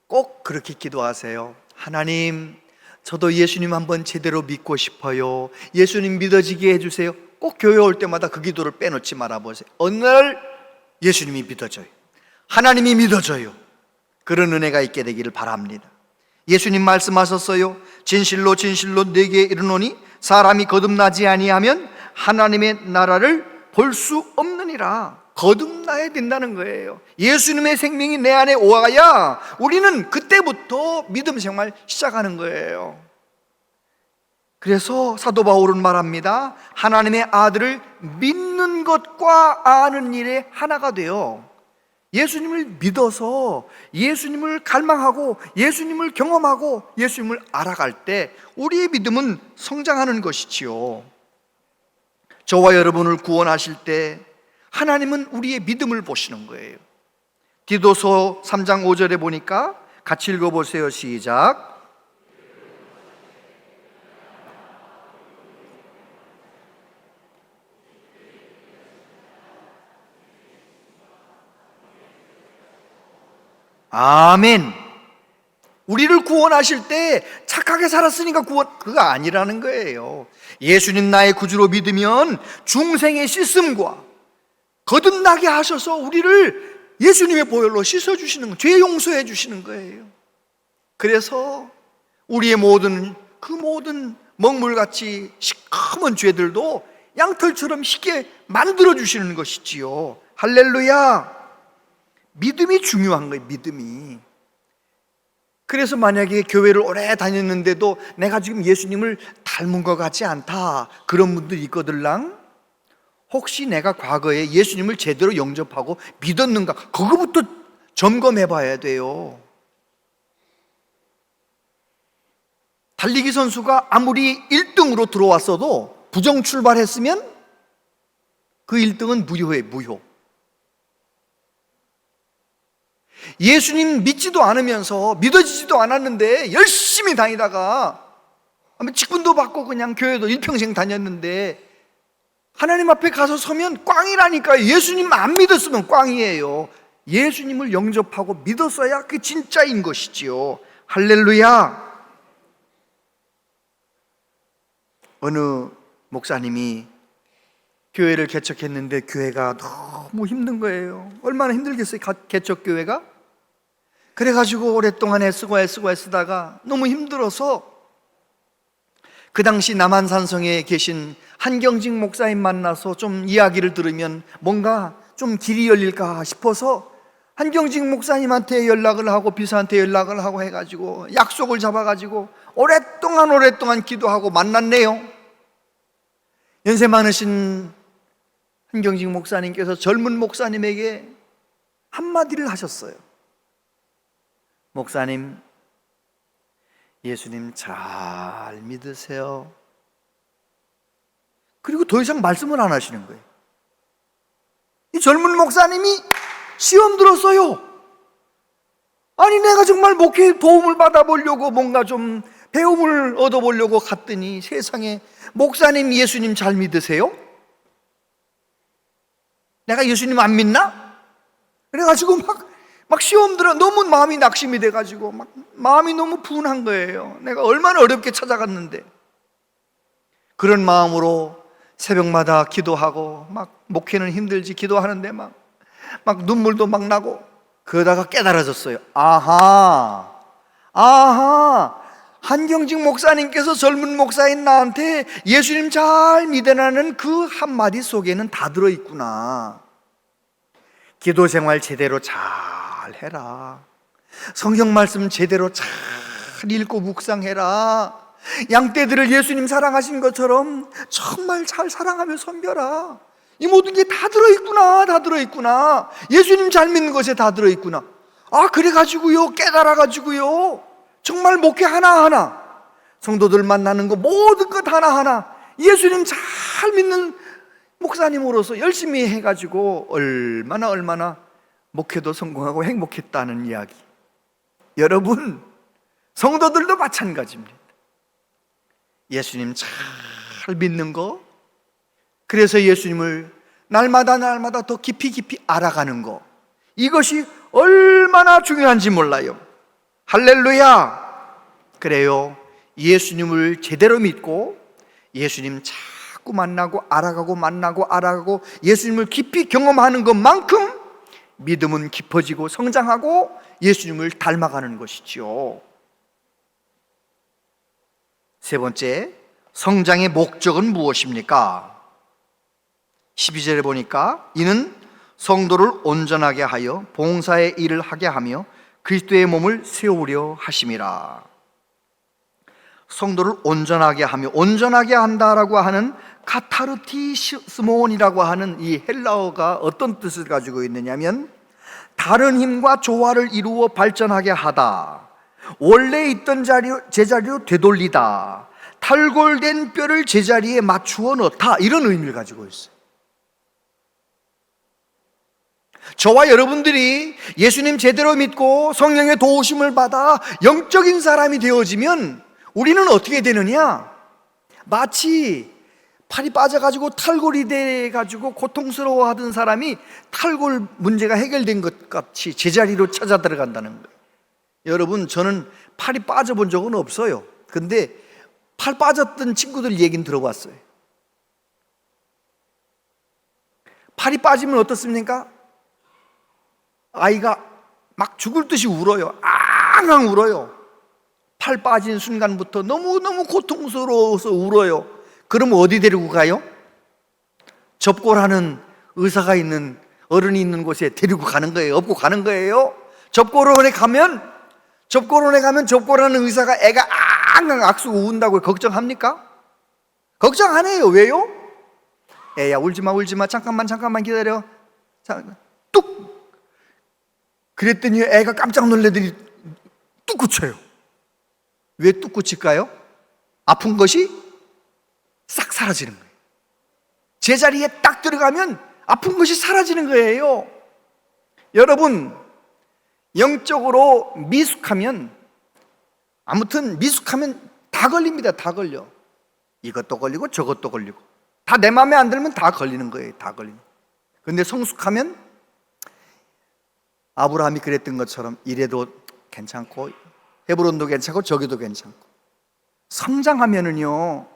꼭 그렇게 기도하세요. 하나님, 저도 예수님 한번 제대로 믿고 싶어요. 예수님 믿어지게 해주세요. 꼭 교회 올 때마다 그 기도를 빼놓지 말아보세요. 어느 날 예수님이 믿어져요. 하나님이 믿어져요. 그런 은혜가 있게 되기를 바랍니다. 예수님 말씀하셨어요. 진실로 진실로 네게 이르노니 사람이 거듭나지 아니하면 하나님의 나라를 볼 수 없느니라. 거듭나야 된다는 거예요. 예수님의 생명이 내 안에 오아야 우리는 그때부터 믿음 생활 시작하는 거예요. 그래서 사도 바울은 말합니다. 하나님의 아들을 믿는 것과 아는 일에 하나가 돼요. 예수님을 믿어서 예수님을 갈망하고 예수님을 경험하고 예수님을 알아갈 때 우리의 믿음은 성장하는 것이지요. 저와 여러분을 구원하실 때 하나님은 우리의 믿음을 보시는 거예요. 디도서 3장 5절에 보니까 같이 읽어보세요. 시작. 아멘. 우리를 구원하실 때 착하게 살았으니까 그거 아니라는 거예요. 예수님 나의 구주로 믿으면 중생의 씻음과 거듭나게 하셔서 우리를 예수님의 보혈로 씻어주시는 거예요. 죄 용서해 주시는 거예요. 그래서 우리의 모든 먹물같이 시커먼 죄들도 양털처럼 쉽게 만들어주시는 것이지요. 할렐루야. 믿음이 중요한 거예요. 믿음이. 그래서 만약에 교회를 오래 다녔는데도 내가 지금 예수님을 닮은 것 같지 않다, 그런 분들이 있거들랑. 혹시 내가 과거에 예수님을 제대로 영접하고 믿었는가, 그거부터 점검해 봐야 돼요. 달리기 선수가 아무리 1등으로 들어왔어도 부정 출발했으면 그 1등은 무효예요. 무효. 예수님 믿지도 않으면서 믿어지지도 않았는데 열심히 다니다가 직분도 받고 그냥 교회도 일평생 다녔는데 하나님 앞에 가서 서면 꽝이라니까요. 예수님 안 믿었으면 꽝이에요. 예수님을 영접하고 믿었어야 그게 진짜인 것이지요. 할렐루야. 어느 목사님이 교회를 개척했는데 교회가 너무 힘든 거예요. 얼마나 힘들겠어요, 개척교회가? 그래가지고 오랫동안 애쓰다가 너무 힘들어서 그 당시 남한산성에 계신 한경직 목사님 만나서 좀 이야기를 들으면 뭔가 좀 길이 열릴까 싶어서 한경직 목사님한테 연락을 하고 비서한테 연락을 하고 해가지고 약속을 잡아가지고 오랫동안 기도하고 만났네요. 연세 많으신 한경직 목사님께서 젊은 목사님에게 한마디를 하셨어요. 목사님, 예수님 잘 믿으세요. 그리고 더 이상 말씀을 안 하시는 거예요. 이 젊은 목사님이 시험 들었어요. 아니 내가 정말 목회에 도움을 받아보려고 뭔가 좀 배움을 얻어보려고 갔더니 세상에 목사님 예수님 잘 믿으세요? 내가 예수님 안 믿나? 그래가지고 막 시험 들어 너무 마음이 낙심이 돼가지고 막 마음이 너무 분한 거예요. 내가 얼마나 어렵게 찾아갔는데. 그런 마음으로 새벽마다 기도하고 막 목회는 힘들지 기도하는데 막 눈물도 막 나고 그러다가 깨달아졌어요. 아하, 한경직 목사님께서 젊은 목사인 나한테 예수님 잘 믿으라는 그 한마디 속에는 다 들어있구나. 기도 생활 제대로 잘 해라. 성경 말씀 제대로 잘 읽고 묵상해라. 양떼들을 예수님 사랑하신 것처럼 정말 잘 사랑하며 섬겨라. 이 모든 게 다 들어있구나. 예수님 잘 믿는 것에 다 들어있구나. 그래가지고요, 깨달아가지고요, 정말 목회 하나하나, 성도들 만나는 거 모든 것 하나하나 예수님 잘 믿는 목사님으로서 열심히 해가지고 얼마나 목회도 성공하고 행복했다는 이야기. 여러분, 성도들도 마찬가지입니다. 예수님 잘 믿는 거, 그래서 예수님을 날마다 더 깊이 알아가는 거, 이것이 얼마나 중요한지 몰라요. 할렐루야! 그래요. 예수님을 제대로 믿고 예수님 자꾸 만나고 알아가고 예수님을 깊이 경험하는 것만큼 믿음은 깊어지고 성장하고 예수님을 닮아가는 것이지요. 세 번째, 성장의 목적은 무엇입니까? 12절에 보니까 이는 성도를 온전하게 하여 봉사의 일을 하게 하며 그리스도의 몸을 세우려 하심이라. 성도를 온전하게 하며, 온전하게 한다라고 하는 카타르티스몬이라고 하는 이 헬라어가 어떤 뜻을 가지고 있느냐면, 다른 힘과 조화를 이루어 발전하게 하다, 원래 있던 제자리로 되돌리다, 탈골된 뼈를 제자리에 맞추어 넣다, 이런 의미를 가지고 있어요. 저와 여러분들이 예수님 제대로 믿고 성령의 도우심을 받아 영적인 사람이 되어지면 우리는 어떻게 되느냐? 마치 팔이 빠져가지고 탈골이 돼가지고 고통스러워하던 사람이 탈골 문제가 해결된 것 같이 제자리로 찾아 들어간다는 거예요. 여러분, 저는 팔이 빠져본 적은 없어요. 근데 팔 빠졌던 친구들 얘기는 들어봤어요. 팔이 빠지면 어떻습니까? 아이가 막 죽을 듯이 울어요. 앙앙 울어요. 팔 빠진 순간부터 너무너무 고통스러워서 울어요. 그럼 어디 데리고 가요? 접골하는 의사가 있는, 어른이 있는 곳에 데리고 가는 거예요? 업고 가는 거예요? 접골원에 가면 접골하는 의사가 애가 앙앙 악수고 운다고 걱정합니까? 걱정 안 해요. 왜요? 애야 울지마 잠깐만 기다려. 뚝! 그랬더니 애가 깜짝 놀래더니 뚝 그쳐요. 왜 뚝 그칠까요? 아픈 것이 싹 사라지는 거예요. 제자리에 딱 들어가면 아픈 것이 사라지는 거예요. 여러분, 영적으로 미숙하면, 아무튼 미숙하면 다 걸립니다. 다 걸려. 이것도 걸리고 저것도 걸리고, 다 내 마음에 안 들면 다 걸리는 거예요. 다 걸리는 거예요. 근데 성숙하면 아브라함이 그랬던 것처럼 이래도 괜찮고 헤브론도 괜찮고 저기도 괜찮고, 성장하면은요,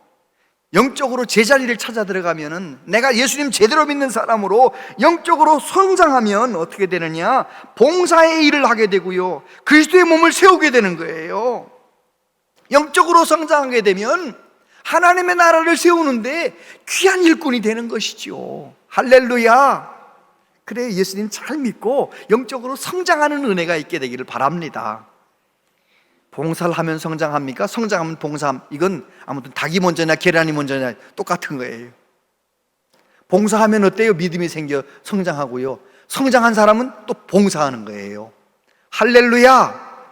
영적으로 제자리를 찾아 들어가면은, 내가 예수님 제대로 믿는 사람으로 영적으로 성장하면 어떻게 되느냐? 봉사의 일을 하게 되고요, 그리스도의 몸을 세우게 되는 거예요. 영적으로 성장하게 되면 하나님의 나라를 세우는데 귀한 일꾼이 되는 것이죠. 할렐루야. 그래, 예수님 잘 믿고 영적으로 성장하는 은혜가 있게 되기를 바랍니다. 봉사를 하면 성장합니까? 성장하면 봉사함. 이건 아무튼 닭이 먼저냐 계란이 먼저냐 똑같은 거예요. 봉사하면 어때요? 믿음이 생겨 성장하고요, 성장한 사람은 또 봉사하는 거예요. 할렐루야.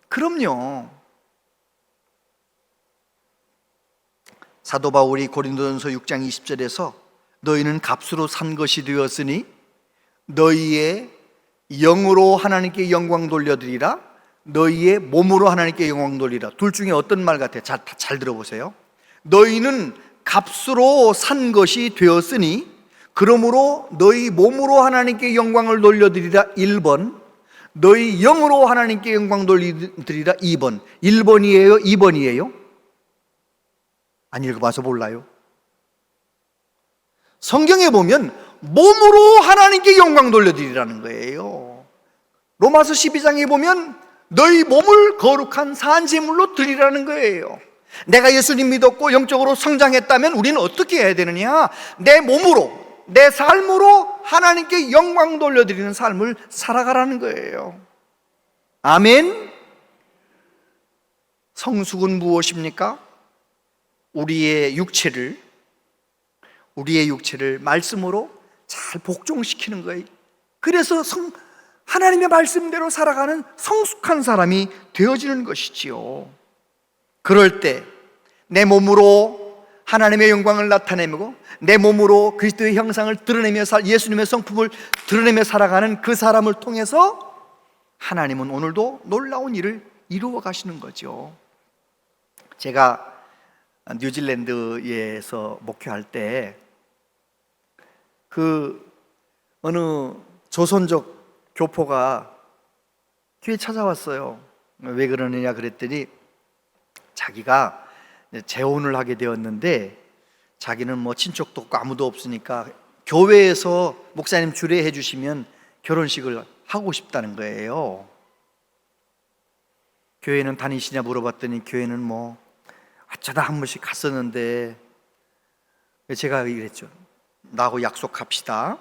그럼요. 사도 바울이 고린도전서 6장 20절에서 너희는 값으로 산 것이 되었으니 너희의 영으로 하나님께 영광 돌려드리라, 너희의 몸으로 하나님께 영광 돌리라. 둘 중에 어떤 말 같아요? 잘 들어보세요. 너희는 값으로 산 것이 되었으니 그러므로 너희 몸으로 하나님께 영광을 돌려드리라 1번, 너희 영으로 하나님께 영광 돌려드리라 2번. 1번이에요? 2번이에요? 안 읽어봐서 몰라요. 성경에 보면 몸으로 하나님께 영광 돌려드리라는 거예요. 로마서 12장에 보면 너희 몸을 거룩한 산제물로 드리라는 거예요. 내가 예수님 믿었고 영적으로 성장했다면 우리는 어떻게 해야 되느냐? 내 몸으로, 내 삶으로 하나님께 영광 돌려드리는 삶을 살아가라는 거예요. 아멘. 성숙은 무엇입니까? 우리의 육체를 말씀으로 잘 복종시키는 거예요. 그래서 하나님의 말씀대로 살아가는 성숙한 사람이 되어지는 것이지요. 그럴 때 내 몸으로 하나님의 영광을 나타내고 내 몸으로 그리스도의 형상을 드러내며 예수님의 성품을 드러내며 살아가는 그 사람을 통해서 하나님은 오늘도 놀라운 일을 이루어 가시는 거죠. 제가 뉴질랜드에서 목회할 때 그 어느 조선족 교포가 뒤에 찾아왔어요. 왜 그러느냐 그랬더니 자기가 재혼을 하게 되었는데 자기는 뭐 친척도 없고 아무도 없으니까 교회에서 목사님 주례해 주시면 결혼식을 하고 싶다는 거예요. 교회는 다니시냐 물어봤더니 교회는 뭐 어쩌다 한 번씩 갔었는데, 제가 이랬죠. 나하고 약속합시다.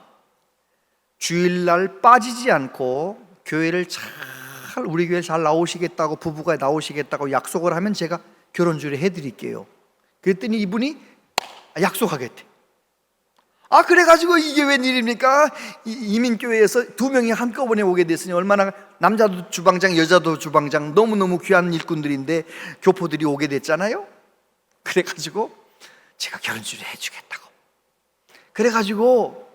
주일날 빠지지 않고 교회를 우리 교회 잘 나오시겠다고, 부부가 나오시겠다고 약속을 하면 제가 결혼주례 해드릴게요. 그랬더니 이분이 약속하겠대. 그래가지고 이게 웬일입니까? 이민교회에서 두 명이 한꺼번에 오게 됐으니 얼마나, 남자도 주방장 여자도 주방장, 너무너무 귀한 일꾼들인데 교포들이 오게 됐잖아요. 그래가지고 제가 결혼주례 해주겠다고. 그래가지고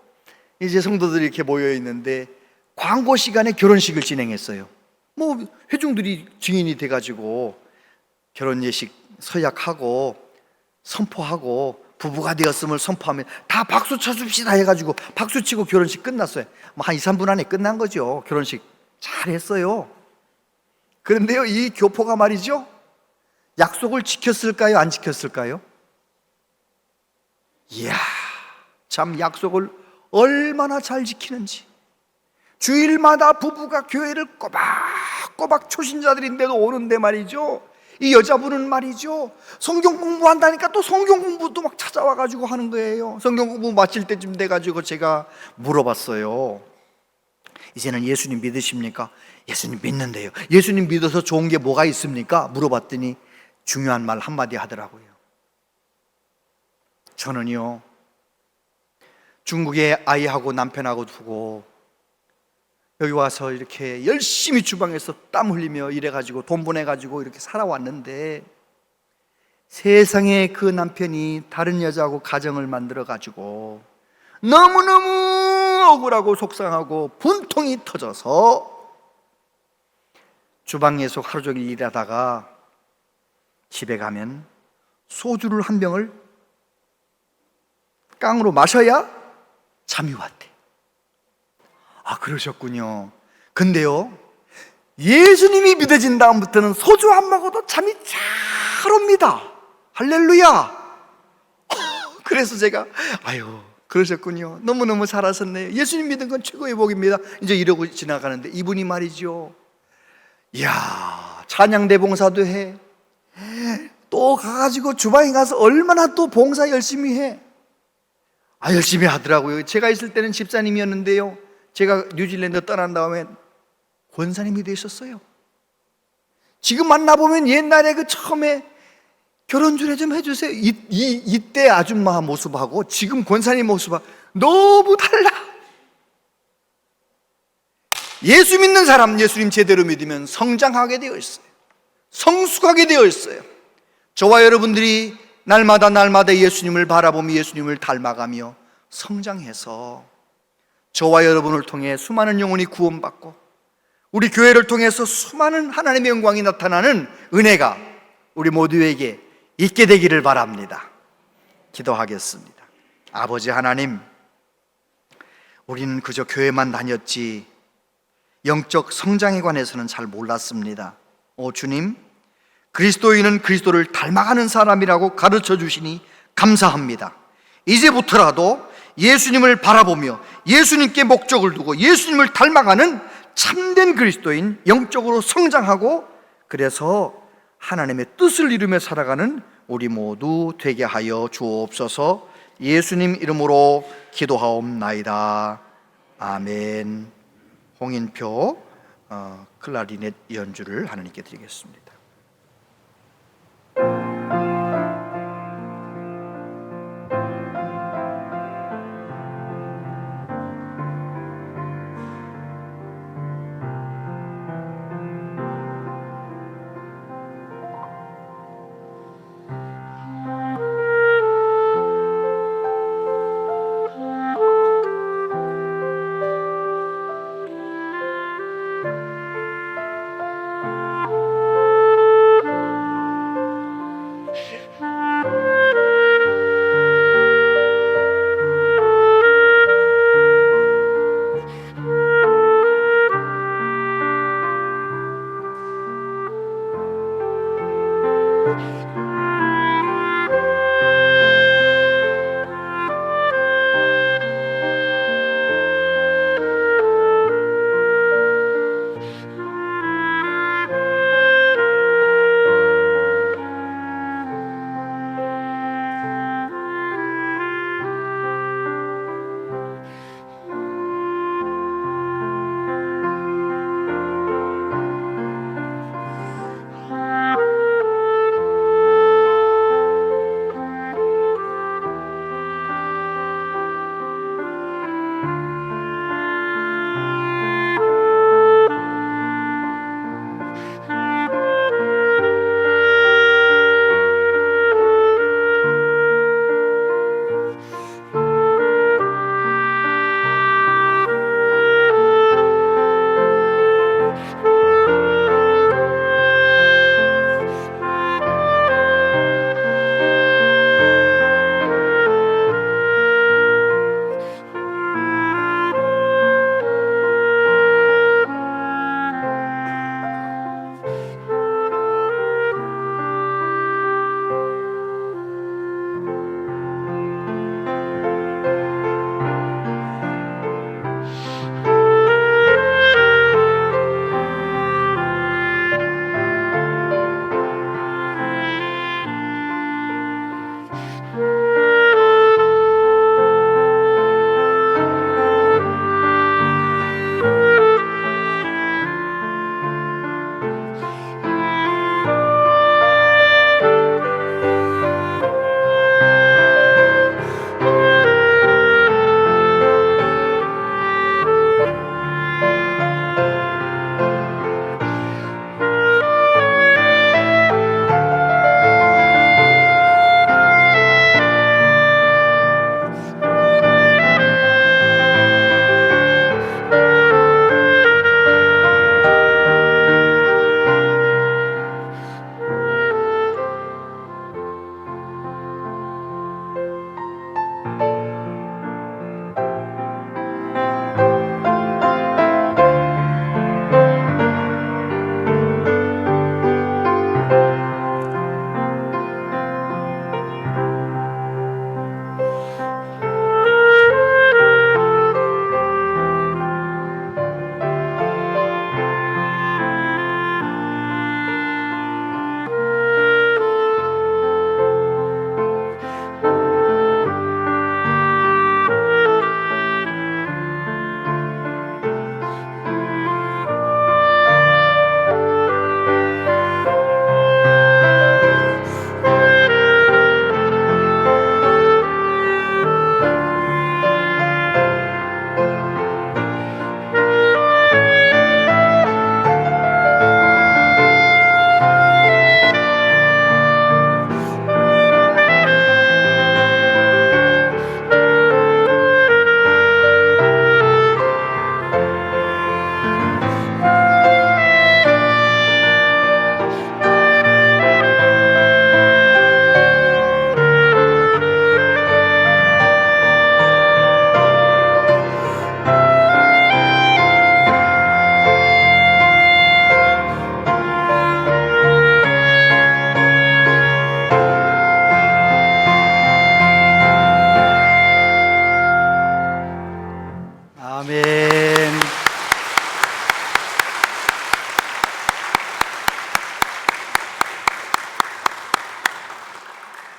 이제 성도들이 이렇게 모여 있는데 광고 시간에 결혼식을 진행했어요. 뭐 회중들이 증인이 돼가지고 결혼 예식 서약하고 선포하고 부부가 되었음을 선포하면 다 박수 쳐줍시다 해가지고 박수 치고 결혼식 끝났어요. 뭐 한 2, 3분 안에 끝난 거죠. 결혼식 잘했어요. 그런데요, 이 교포가 말이죠, 약속을 지켰을까요? 안 지켰을까요? 이야, 참 약속을 얼마나 잘 지키는지. 주일마다 부부가 교회를 꼬박꼬박, 초신자들인데도 오는데 말이죠, 이 여자분은 말이죠, 성경 공부한다니까 또 성경 공부도 막 찾아와가지고 하는 거예요. 성경 공부 마칠 때쯤 돼가지고 제가 물어봤어요. 이제는 예수님 믿으십니까? 예수님 믿는데요. 예수님 믿어서 좋은 게 뭐가 있습니까? 물어봤더니 중요한 말 한마디 하더라고요. 저는요, 중국에 아이하고 남편하고 두고 여기 와서 이렇게 열심히 주방에서 땀 흘리며 일해가지고 돈 보내가지고 이렇게 살아왔는데, 세상에 그 남편이 다른 여자하고 가정을 만들어가지고 너무너무 억울하고 속상하고 분통이 터져서 주방에서 하루 종일 일하다가 집에 가면 소주를 한 병을 깡으로 마셔야 잠이 왔대. 그러셨군요. 근데요, 예수님이 믿어진 다음부터는 소주 안 먹어도 잠이 잘 옵니다. 할렐루야. 그래서 제가 그러셨군요. 너무너무 잘하셨네요. 예수님 믿은 건 최고의 복입니다. 이제 이러고 지나가는데 이분이 말이죠, 이야, 찬양대 봉사도 해. 또 가가지고 주방에 가서 얼마나 또 봉사 열심히 해. 열심히 하더라고요. 제가 있을 때는 집사님이었는데요, 제가 뉴질랜드 떠난 다음에 권사님이 되셨어요. 지금 만나보면 옛날에 그 처음에 결혼주례 좀 해주세요, 이때 아줌마 모습하고 지금 권사님 모습하고 너무 달라. 예수 믿는 사람, 예수님 제대로 믿으면 성장하게 되어 있어요. 성숙하게 되어 있어요. 저와 여러분들이 날마다 예수님을 바라보며 예수님을 닮아가며 성장해서 저와 여러분을 통해 수많은 영혼이 구원받고 우리 교회를 통해서 수많은 하나님의 영광이 나타나는 은혜가 우리 모두에게 있게 되기를 바랍니다. 기도하겠습니다. 아버지 하나님, 우리는 그저 교회만 다녔지 영적 성장에 관해서는 잘 몰랐습니다. 주님, 그리스도인은 그리스도를 닮아가는 사람이라고 가르쳐 주시니 감사합니다. 이제부터라도 예수님을 바라보며 예수님께 목적을 두고 예수님을 닮아가는 참된 그리스도인, 영적으로 성장하고 그래서 하나님의 뜻을 이루며 살아가는 우리 모두 되게 하여 주옵소서. 예수님 이름으로 기도하옵나이다. 아멘. 홍인표 클라리넷 연주를 하나님께 드리겠습니다.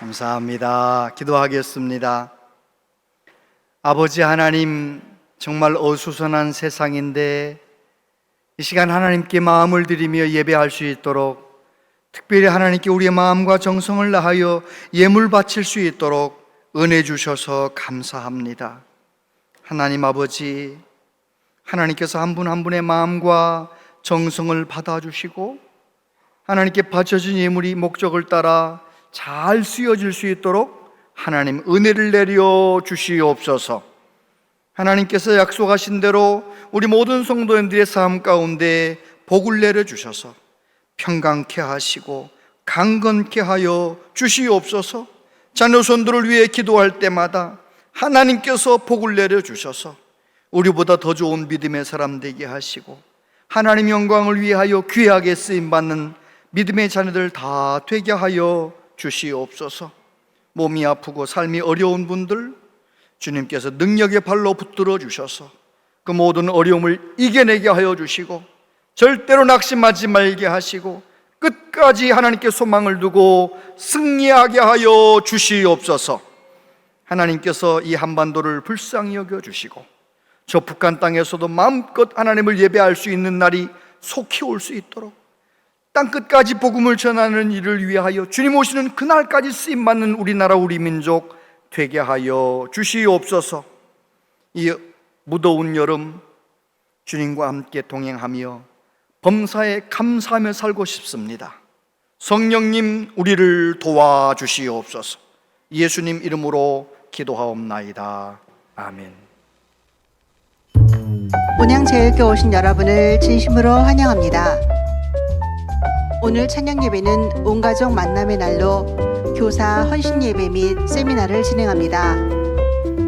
감사합니다. 기도하겠습니다. 아버지 하나님, 정말 어수선한 세상인데 이 시간 하나님께 마음을 드리며 예배할 수 있도록, 특별히 하나님께 우리의 마음과 정성을 다하여 예물 바칠 수 있도록 은혜 주셔서 감사합니다. 하나님 아버지, 하나님께서 한 분 한 분의 마음과 정성을 받아주시고 하나님께 바쳐진 예물이 목적을 따라 잘 쓰여질 수 있도록 하나님 은혜를 내려 주시옵소서. 하나님께서 약속하신 대로 우리 모든 성도님들의 삶 가운데 복을 내려 주셔서 평강케 하시고 강건케 하여 주시옵소서. 자녀손들을 위해 기도할 때마다 하나님께서 복을 내려 주셔서 우리보다 더 좋은 믿음의 사람 되게 하시고 하나님 영광을 위하여 귀하게 쓰임받는 믿음의 자녀들 다 되게 하여 주시옵소서. 몸이 아프고 삶이 어려운 분들 주님께서 능력의 발로 붙들어 주셔서 그 모든 어려움을 이겨내게 하여 주시고 절대로 낙심하지 말게 하시고 끝까지 하나님께 소망을 두고 승리하게 하여 주시옵소서. 하나님께서 이 한반도를 불쌍히 여겨 주시고 저 북한 땅에서도 마음껏 하나님을 예배할 수 있는 날이 속히 올 수 있도록 땅끝까지 복음을 전하는 일을 위하여 주님 오시는 그날까지 쓰임받는 우리나라 우리 민족 되게 하여 주시옵소서. 이 무더운 여름 주님과 함께 동행하며 범사에 감사하며 살고 싶습니다. 성령님 우리를 도와주시옵소서. 예수님 이름으로 기도하옵나이다. 아멘. 온양제일교회 오신 여러분을 진심으로 환영합니다. 오늘 찬양 예배는 온가족 만남의 날로 교사 헌신 예배 및 세미나를 진행합니다.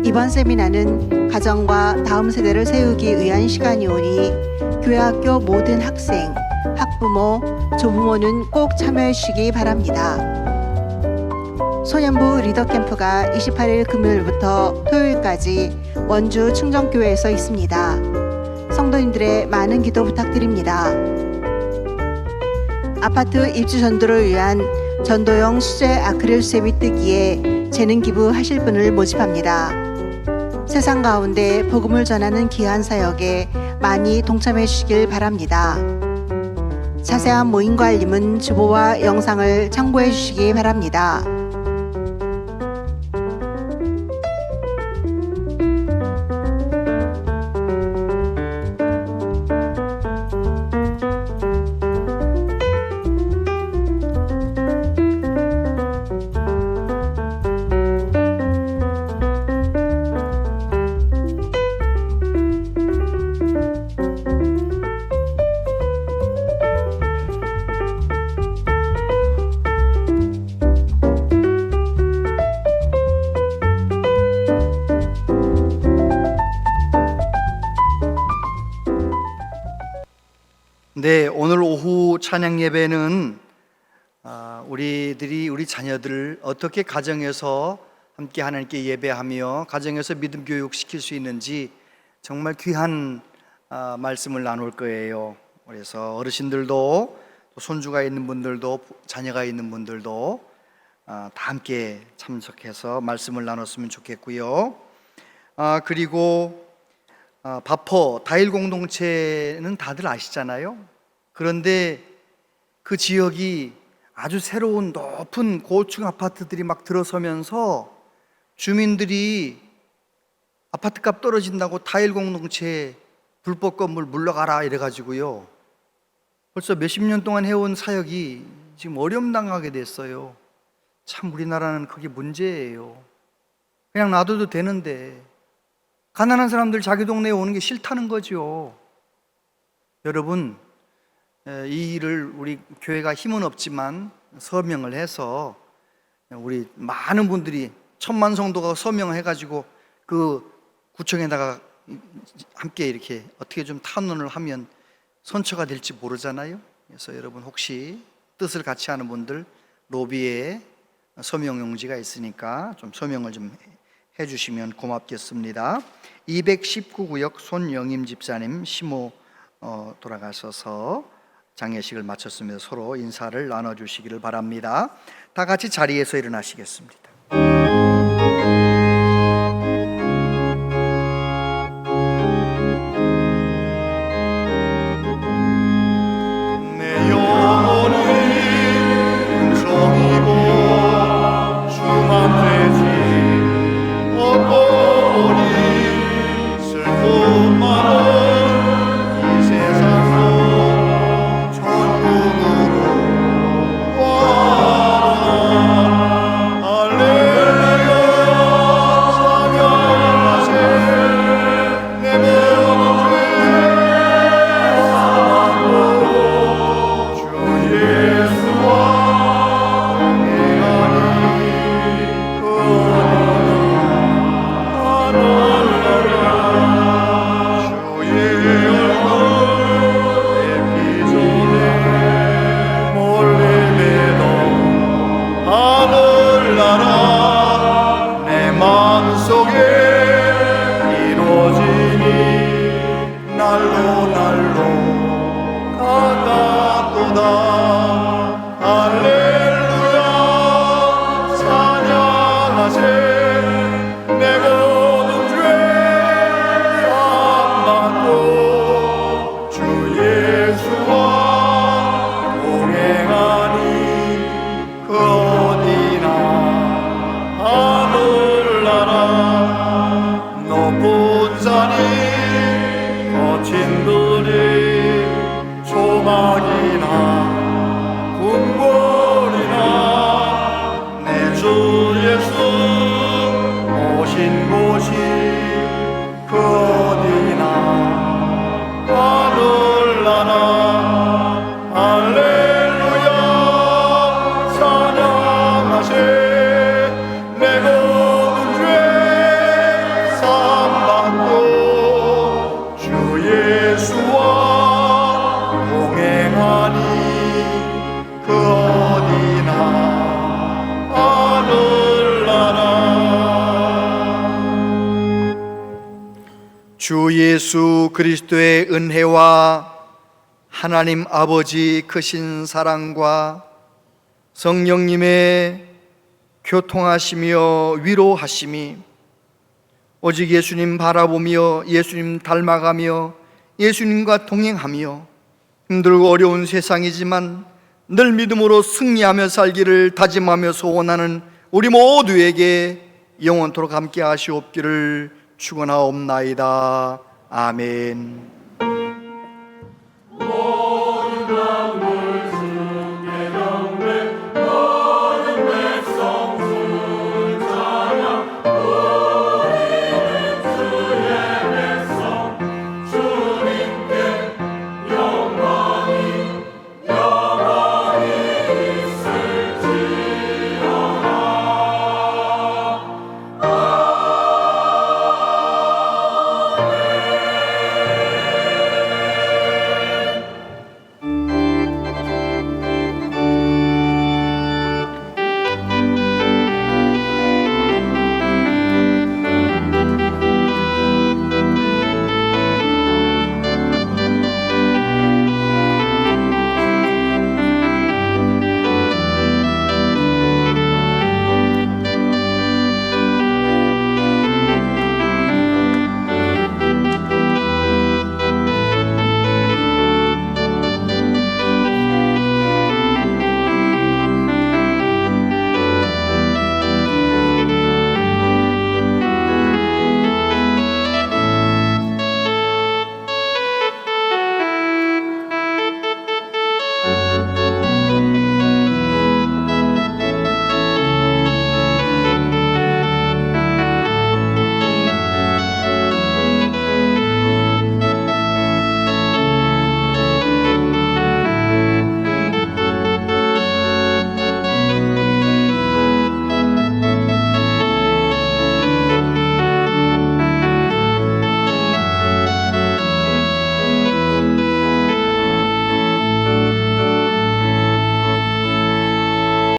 이번 세미나는 가정과 다음 세대를 세우기 위한 시간이 오니 교회학교 모든 학생, 학부모, 조부모는 꼭 참여해 주시기 바랍니다. 소년부 리더 캠프가 28일 금요일부터 토요일까지 원주 충정교회에서 있습니다. 성도님들의 많은 기도 부탁드립니다. 아파트 입주 전도를 위한 전도용 수제 아크릴 수제비 뜨기에 재능 기부하실 분을 모집합니다. 세상 가운데 복음을 전하는 귀한 사역에 많이 동참해 주시길 바랍니다. 자세한 모임과 알림은 주보와 영상을 참고해 주시기 바랍니다. 네, 오늘 오후 찬양 예배는 우리 자녀들을 어떻게 가정에서 함께 하나님께 예배하며 가정에서 믿음 교육시킬 수 있는지 정말 귀한 말씀을 나눌 거예요. 그래서 어르신들도 또 손주가 있는 분들도 자녀가 있는 분들도 다 함께 참석해서 말씀을 나눴으면 좋겠고요. 그리고 바포 다일 공동체는 다들 아시잖아요. 그런데 그 지역이 아주 새로운 높은 고층 아파트들이 막 들어서면서 주민들이 아파트값 떨어진다고 다일 공동체 불법 건물 물러가라 이래가지고요, 벌써 몇십 년 동안 해온 사역이 지금 어려움당하게 됐어요. 참 우리나라는 그게 문제예요. 그냥 놔둬도 되는데 가난한 사람들 자기 동네에 오는 게 싫다는 거죠. 여러분, 이 일을 우리 교회가 힘은 없지만 서명을 해서 우리 많은 분들이 1000만 성도가 서명해가지고 그 구청에다가 함께 이렇게 어떻게 좀 탄원을 하면 선처가 될지 모르잖아요. 그래서 여러분 혹시 뜻을 같이 하는 분들 로비에 서명 용지가 있으니까 좀 서명을 좀 해주시면 고맙겠습니다. 219구역 손영임 집사님 시모 돌아가셔서 장례식을 마쳤으며 서로 인사를 나눠주시기를 바랍니다. 다 같이 자리에서 일어나시겠습니다. 내 영혼이 은총이고 중한 죄지 얻고니 슬픔 많은 이 세상도 천국으로 와라. 할렐루야 찬양하세. 내 모든 죄 사하고 주 예수와 동행하니 그 하늘나라. 주의 얼굴 뵙기 전에 몰래 매던 하늘나라. 내 마음속에 이루어지니 날로 날로 가깝도다. 할렐루야 찬양하세. 내 모든 죄 사함받고 주 예수와 동행하니 그 어디나 하늘나라. 높은 산이 거친 들이 조막이나 궁궐이나 내 주 예수 오신 곳이 그 어디나 하늘나라. 할렐루야 찬양하세. 내 모든 죄 사함받고 주 예수와 동행하니 그 어디나 하늘나라. 주 예수 그리스도의 은혜와 하나님 아버지 크신 사랑과 성령님의 교통하시며 위로하심이 오직 예수님 바라보며 예수님 닮아가며 예수님과 동행하며 힘들고 어려운 세상이지만 늘 믿음으로 승리하며 살기를 다짐하며 소원하는 우리 모두에게 영원토록 함께 하시옵기를 축원하옵나이다. 아멘.